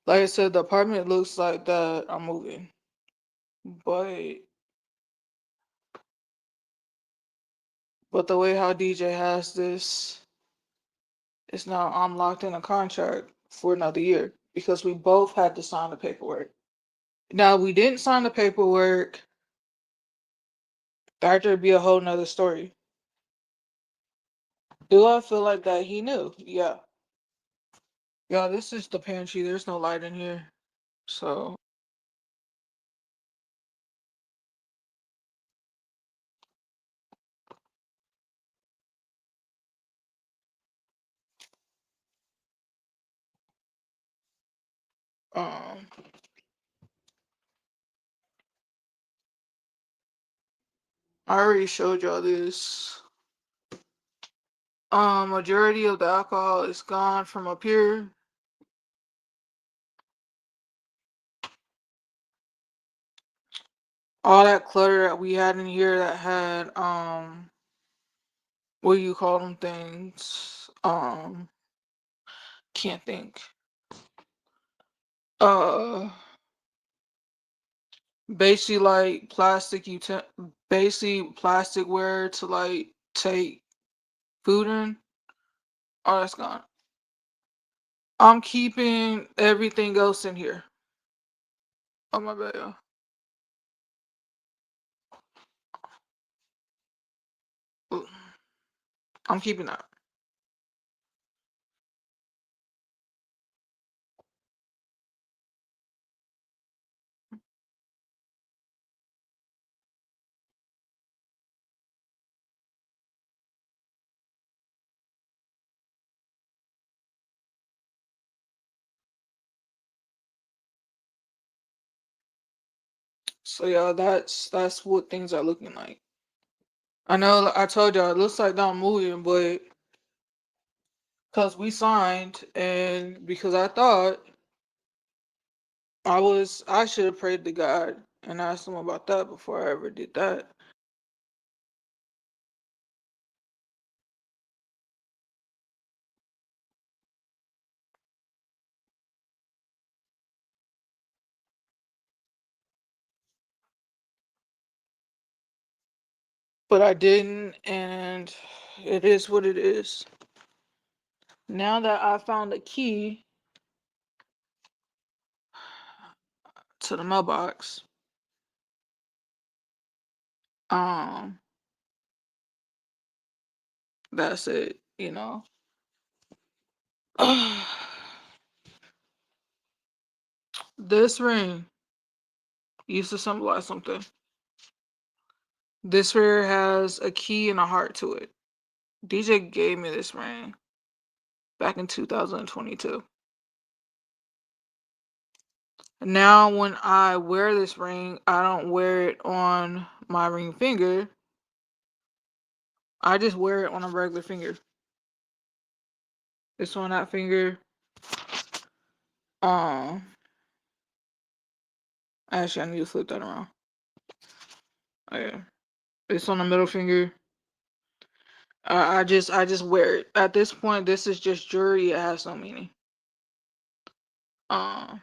like I said, the apartment looks like that I'm moving, but the way how DJ has this, it's now I'm locked in a contract for another year because we both had to sign the paperwork. Now we didn't sign the paperwork. That'd be a whole nother story. Do I feel like that he knew? Yeah. Yeah, this is the pantry. There's no light in here. So, um, I already showed y'all this. Majority of the alcohol is gone from up here. All that clutter that we had in here that had, what do you call them things? Can't think. Uh, basically like basically plasticware to like take food in. Oh, that's gone. I'm keeping everything else in here. Oh my bad, y'all. Ooh, I'm keeping that. So yeah, that's what things are looking like. I know I told y'all it looks like that I'm moving, but because we signed and because I thought I should have prayed to God and asked him about that before I ever did that. But I didn't, and it is what it is. Now that I found a key to the mailbox, um, that's it, you know. This ring used to symbolize something. This ring has a key and a heart to it. DJ gave me this ring back in 2022. Now, when I wear this ring, I don't wear it on my ring finger. I just wear it on a regular finger. It's on that finger. Actually, I need to flip that around. Oh, yeah. It's on the middle finger. I just wear it. At this point, this is just jewelry. It has no meaning. It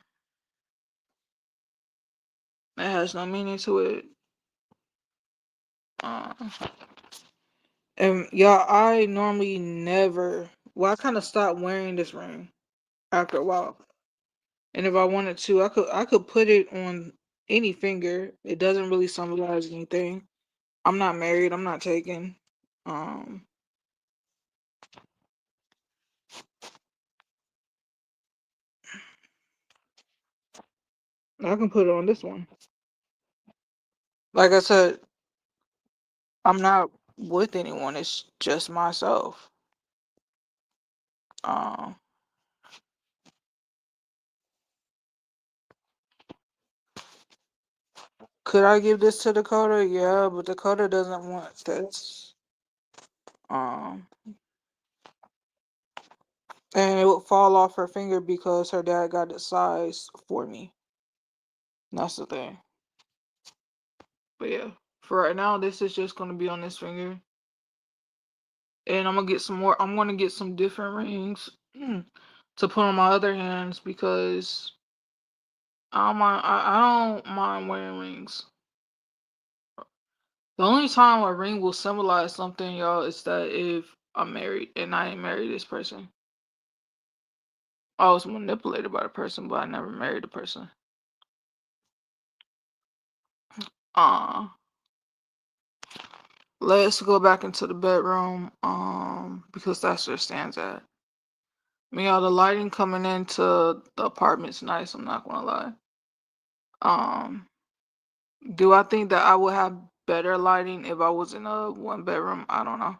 has no meaning to it. And y'all, I normally never. Well, I kind of stopped wearing this ring after a while. And if I wanted to, I could put it on any finger. It doesn't really symbolize anything. I'm not married. I'm not taken. I can put it on this one. Like I said, I'm not with anyone. It's just myself. Could I give this to Dakota? Yeah, but Dakota doesn't want this. And it would fall off her finger because her dad got it sized for me. That's the thing. But yeah, for right now, this is just gonna be on this finger. And I'm gonna get some more. I'm gonna get some different rings to put on my other hands because I don't mind wearing rings. The only time a ring will symbolize something, y'all, is that if I'm married and I ain't married this person. I was manipulated by the person, but I never married the person. Let's go back into the bedroom. Because that's where it stands at. Y'all, the lighting coming into the apartment's nice, I'm not gonna lie. Do I think that I would have better lighting if I was in a one bedroom? I don't know.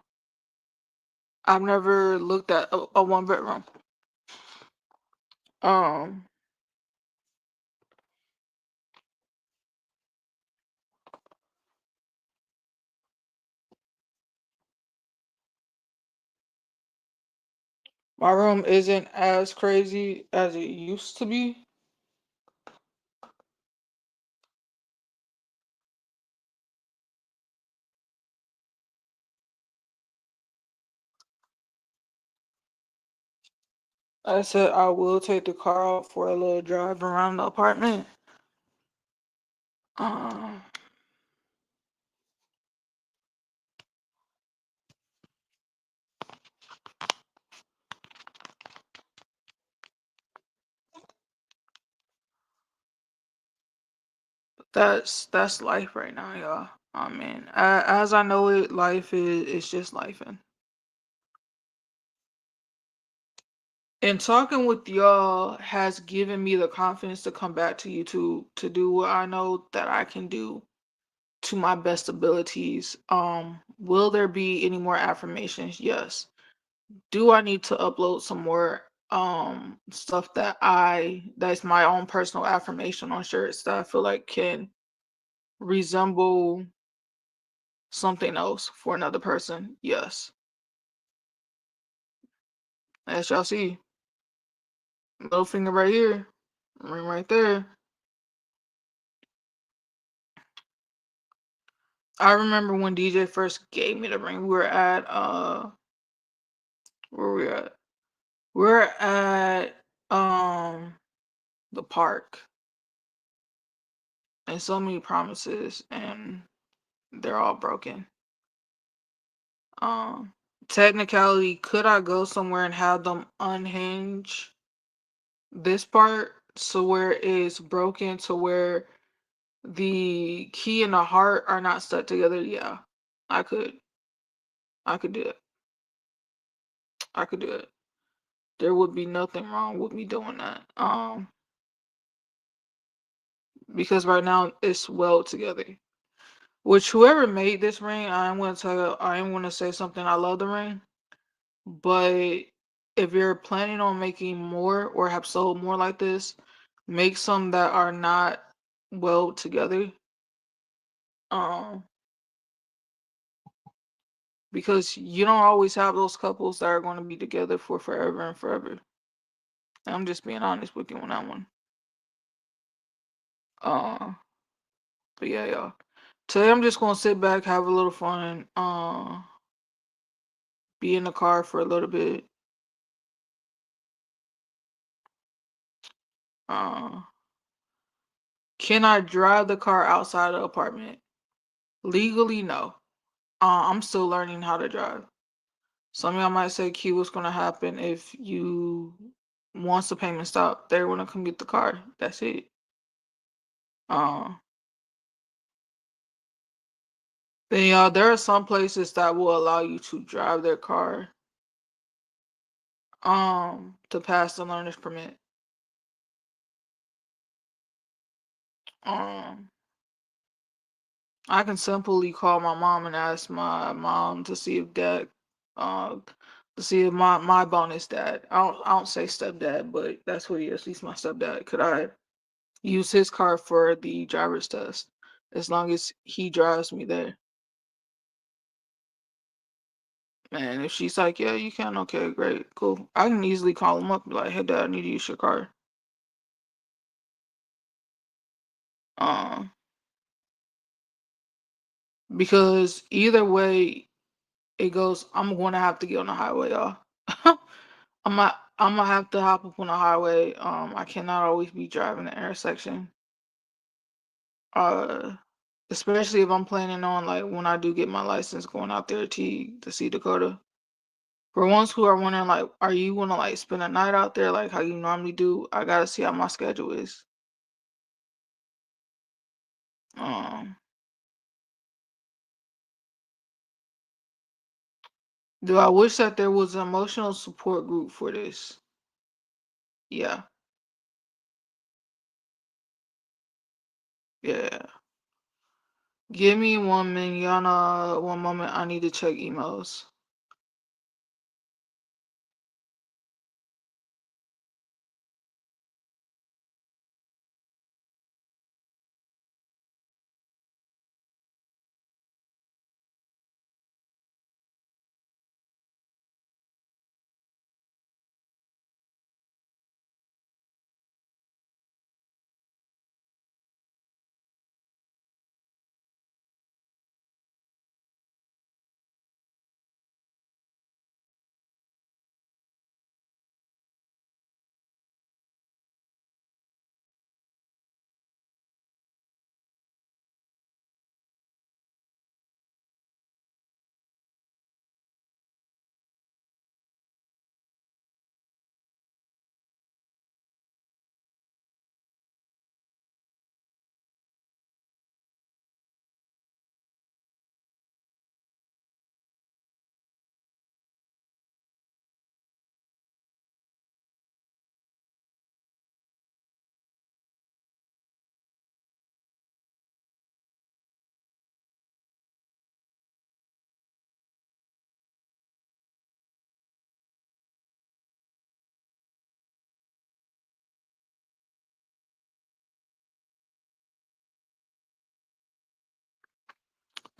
I've never looked at a one bedroom. My room isn't as crazy as it used to be. I said I will take the car out for a little drive around the apartment. That's life right now, y'all. I mean, as I know it, life is just life. And talking with y'all has given me the confidence to come back to YouTube to do what I know that I can do to my best abilities. Will there be any more affirmations? Yes. Do I need to upload some more stuff that's my own personal affirmation on shirts that I feel like can resemble something else for another person? Yes. As y'all see, little finger right here, ring right there. I remember when DJ first gave me the ring. We were at where were we at? We're at the park, and so many promises, and they're all broken. Technicality, could I go somewhere and have them unhinge this part so where it's broken to where the key and the heart are not stuck together? Yeah, I could. I could do it. I could do it. There would be nothing wrong with me doing that. Because right now it's well together. Which whoever made this ring, I am gonna say something. I love the ring, but if you're planning on making more or have sold more like this, make some that are not well together. Um, because you don't always have those couples that are going to be together for forever and forever. I'm just being honest with you on that one. Uh, but yeah, y'all. Today I'm just gonna sit back, have a little fun, be in the car for a little bit. Uh, can I drive the car outside the apartment? Legally, no. I'm still learning how to drive. Some of y'all might say, Q, what's gonna happen if you once the payment stop, they're gonna come get the car. That's it. Uh, then y'all, there are some places that will allow you to drive their car to pass the learner's permit. Um I can simply call my mom and ask my mom to see if dad, uh, to see if my bonus dad. I don't say stepdad, but that's what he is. He's my stepdad. Could I use his car for the driver's test as long as he drives me there? And if she's like, yeah, you can. Okay, great, cool. I can easily call him up and be like, hey, dad, I need to use your car. Um, because either way it goes, I'm going to have to get on the highway, y'all. I'm gonna have to hop up on the highway. I cannot always be driving the intersection. Uh, especially if I'm planning on like when I do get my license, going out there to see Dakota. For ones who are wondering like, are you gonna like spend a night out there like how you normally do? I gotta see how my schedule is. Um, do I wish that there was an emotional support group for this? Yeah, yeah. Give me 1 minute, one moment. I need to check emails.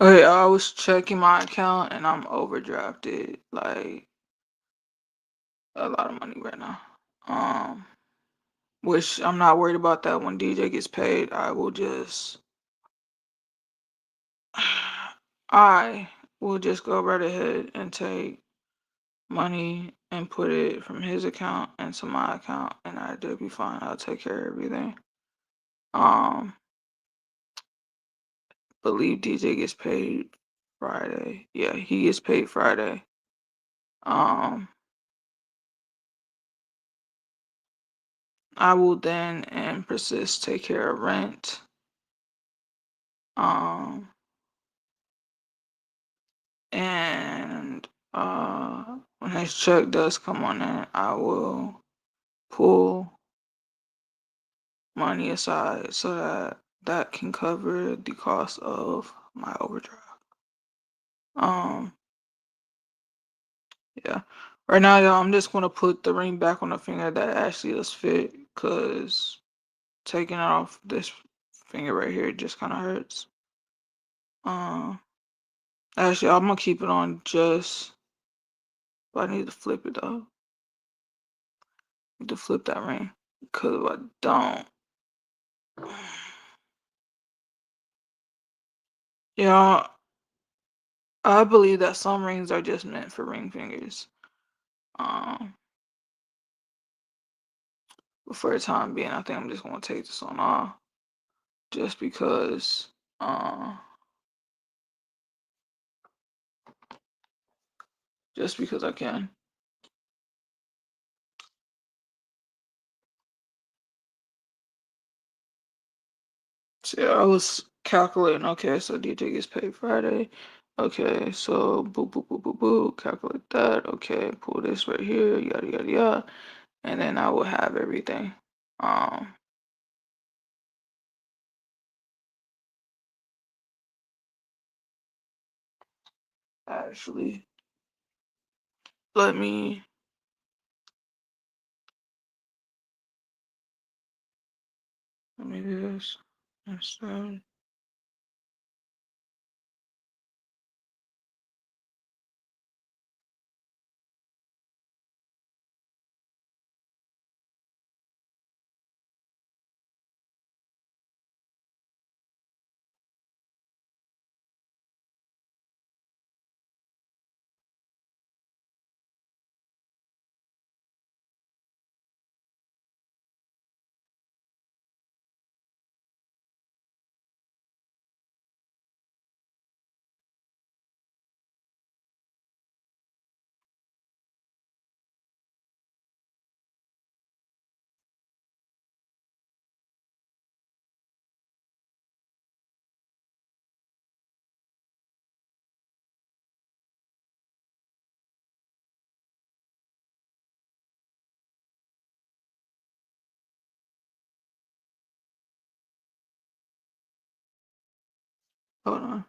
Okay, I was checking my account and I'm overdrafted like a lot of money right now. Um, which I'm not worried about that. When DJ gets paid, I will just I will just go right ahead and take money and put it from his account into my account and I'll be fine. I'll take care of everything. Um, believe DJ gets paid Friday. Yeah, he gets paid Friday. Um, I will then and persist take care of rent. Um, and when his check does come on in, I will pull money aside so that that can cover the cost of my overdrive. Um, yeah. Right now, y'all, I'm just gonna put the ring back on the finger that actually does fit, cause taking it off this finger right here just kind of hurts. Actually, I'm gonna keep it on just. But I need to flip it though. I need to flip that ring, cause if I don't, yeah, I believe that some rings are just meant for ring fingers. Um, but for the time being, I think I'm just gonna take this one off, just because, uh, just because I can. So yeah, I was calculating. Okay, so DJ gets paid Friday. Okay, so boo boo boo boo boo. Calculate that. Okay, pull this right here. Yada yada yada, and then I will have everything. Um. Actually, let me do this instead. Hold on.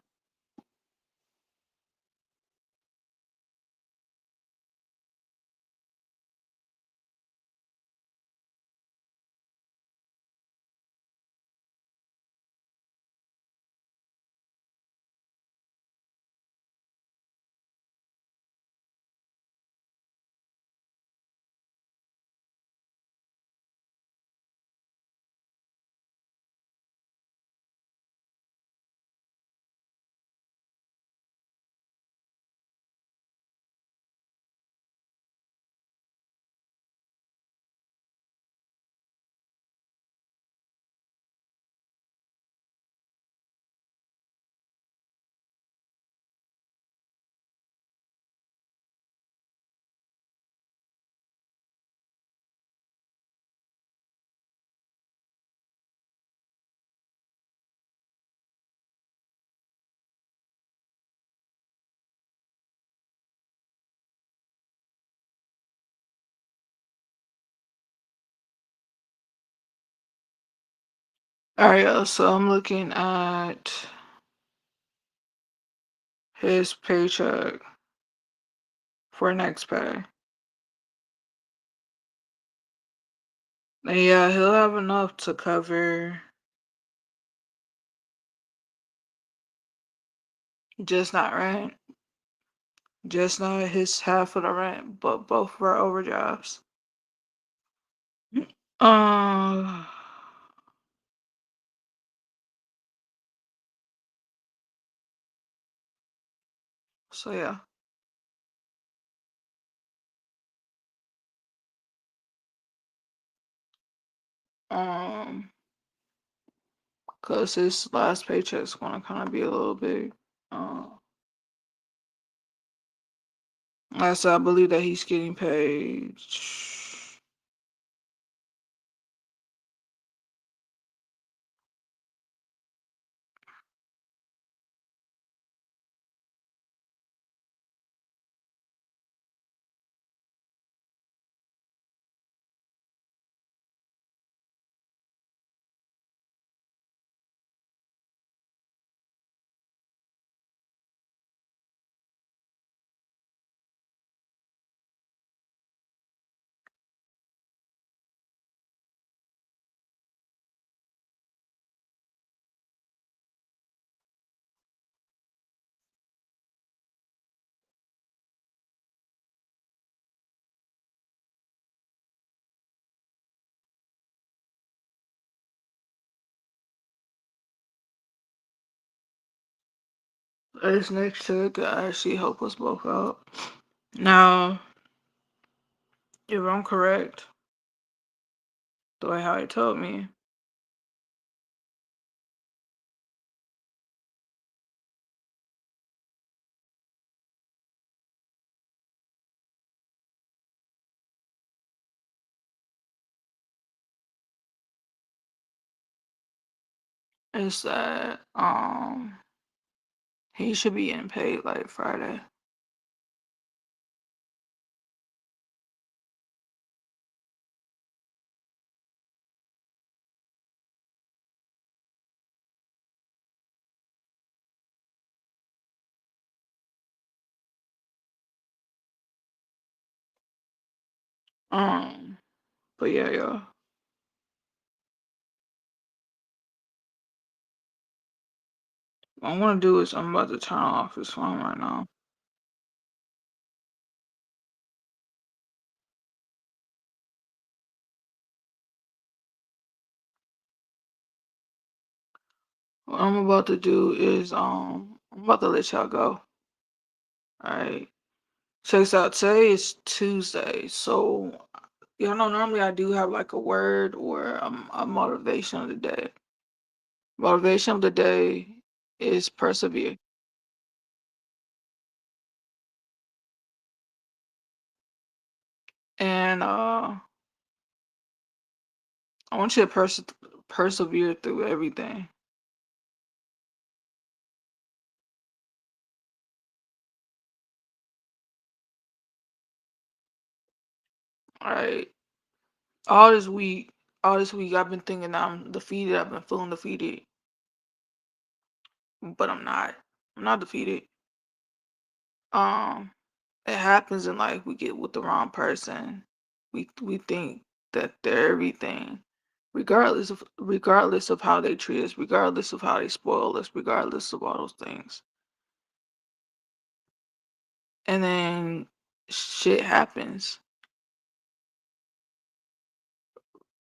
All right, so I'm looking at his paycheck for next pay. And yeah, he'll have enough to cover just not rent, just not his half of the rent, but both of our overdrives. Uh, so yeah. Um, cause his last paycheck's gonna kind of be a little big. Uh, I believe that he's getting paid. This next check could actually help us both out. Now, if I'm correct, the way how he told me, is that he should be getting paid like Friday. Um, but yeah, yeah. What I want to do is I'm about to turn off his phone right now. What I'm about to do is I'm about to let y'all go. Alright. Check this out. Today is Tuesday. So y'all know normally I do have like a word or a motivation of the day. Motivation of the day is persevere. And I want you to persevere through everything. Alright. All this week I've been thinking I'm defeated. I've been feeling defeated. But I'm not. I'm not defeated. Um it happens in life. We get with the wrong person. We think that they're everything, regardless of how they treat us, regardless of how they spoil us, regardless of all those things. And then shit happens.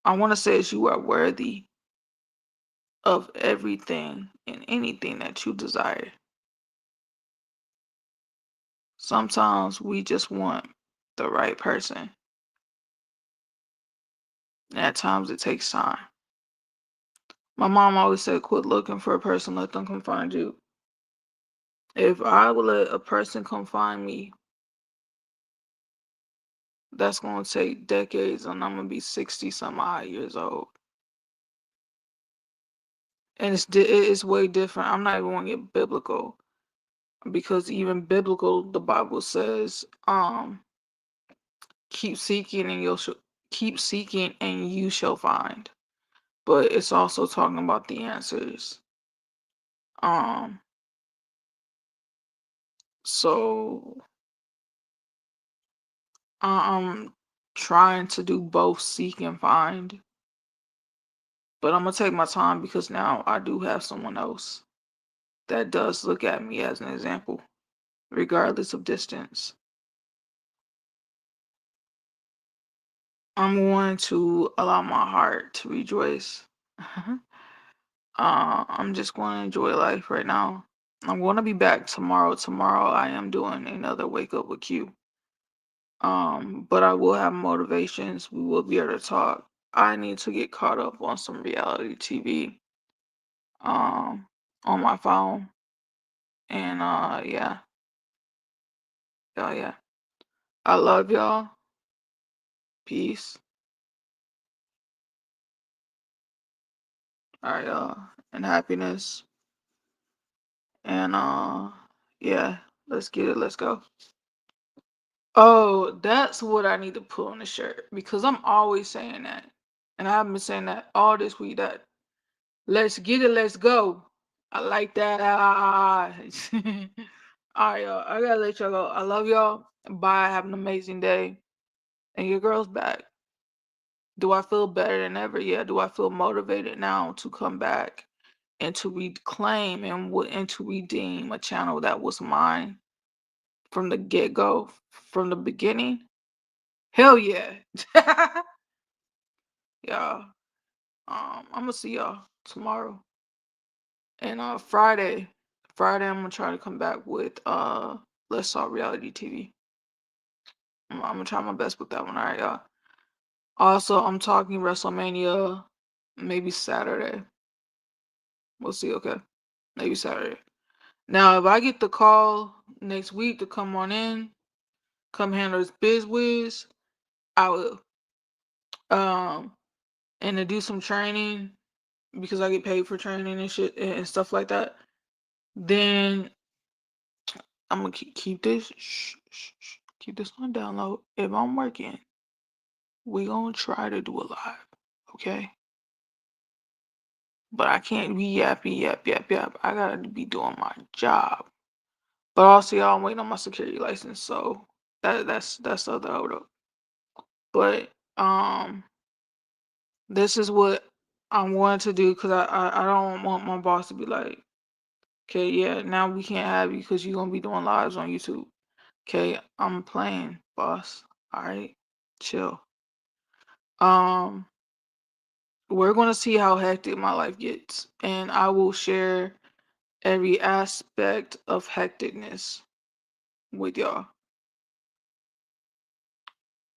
I want to say is you are worthy of everything and anything that you desire. Sometimes we just want the right person. And at times it takes time. My mom always said, quit looking for a person, let them come find you. If I would let a person come find me, that's going to take decades and I'm going to be 60 some odd years old. And it's way different. I'm not even going to get biblical because even biblical, the Bible says, keep seeking and keep seeking and you shall find. But it's also talking about the answers. Um, so I'm trying to do both seek and find, but I'm gonna take my time because now I do have someone else that does look at me as an example, regardless of distance. I'm going to allow my heart to rejoice. I'm just going to enjoy life right now. I'm going to be back tomorrow. Tomorrow I am doing another wake up with Q. But I will have motivations. We will be able to talk. I need to get caught up on some reality TV. Um, on my phone. And yeah. Yeah, yeah. I love y'all. Peace. All right, y'all. And happiness. And yeah, let's get it. Let's go. Oh, that's what I need to put on the shirt because I'm always saying that. And I've been saying that all this week that let's get it, let's go. I like that. All right, y'all. I gotta let y'all go. I love y'all. Bye. Have an amazing day. And your girl's back. Do I feel better than ever? Yeah. Do I feel motivated now to come back and to reclaim and to redeem a channel that was mine from the get go, from the beginning? Hell yeah. Y'all. I'm gonna see y'all tomorrow and Friday. Friday I'm gonna try to come back with Let's Talk Reality TV. I'm gonna try my best with that one. All right, y'all. Also, I'm talking WrestleMania maybe Saturday. We'll see. Okay, maybe Saturday. Now, if I get the call next week to come on in, come handle this biz whiz, I will. And to do some training because I get paid for training and shit and stuff like that. Then I'm gonna keep this keep this on download. If I'm working, we gonna try to do a live, okay? But I can't be yap. I gotta be doing my job. But also, y'all, I'm waiting on my security license, so that's the other hold up. But this is what I'm going to do because I don't want my boss to be like, okay, yeah, now we can't have you because you're gonna be doing lives on YouTube. Okay, I'm playing, boss. All right, chill. Um, we're gonna see how hectic my life gets, and I will share every aspect of hecticness with y'all.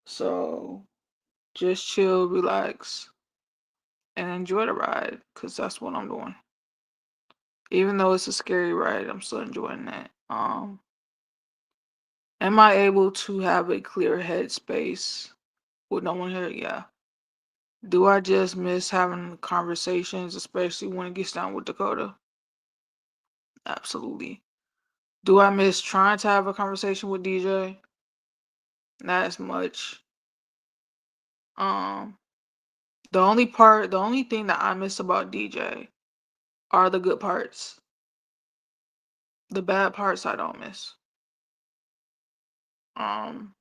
So just chill, relax, and enjoy the ride, cause that's what I'm doing. Even though it's a scary ride, I'm still enjoying that. Am I able to have a clear headspace with no one here? Yeah. Do I just miss having conversations, especially when it gets down with Dakota? Absolutely. Do I miss trying to have a conversation with DJ? Not as much. Um, the only thing that I miss about DJ are the good parts. The bad parts I don't miss. Um,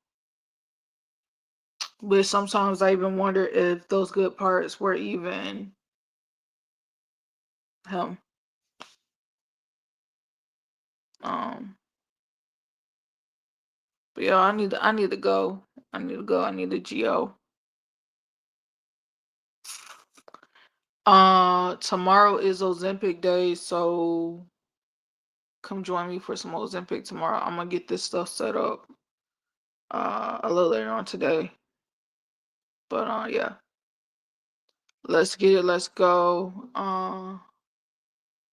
but sometimes I even wonder if those good parts were even him. Um, but yeah, I need to go. I need to go. I need to go. Tomorrow is Ozempic day, so come join me for some Ozempic tomorrow. I'm gonna get this stuff set up a little later on today. But yeah. Let's get it, let's go.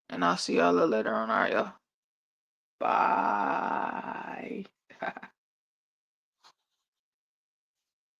And I'll see y'all a little later on. All right, y'all. Bye.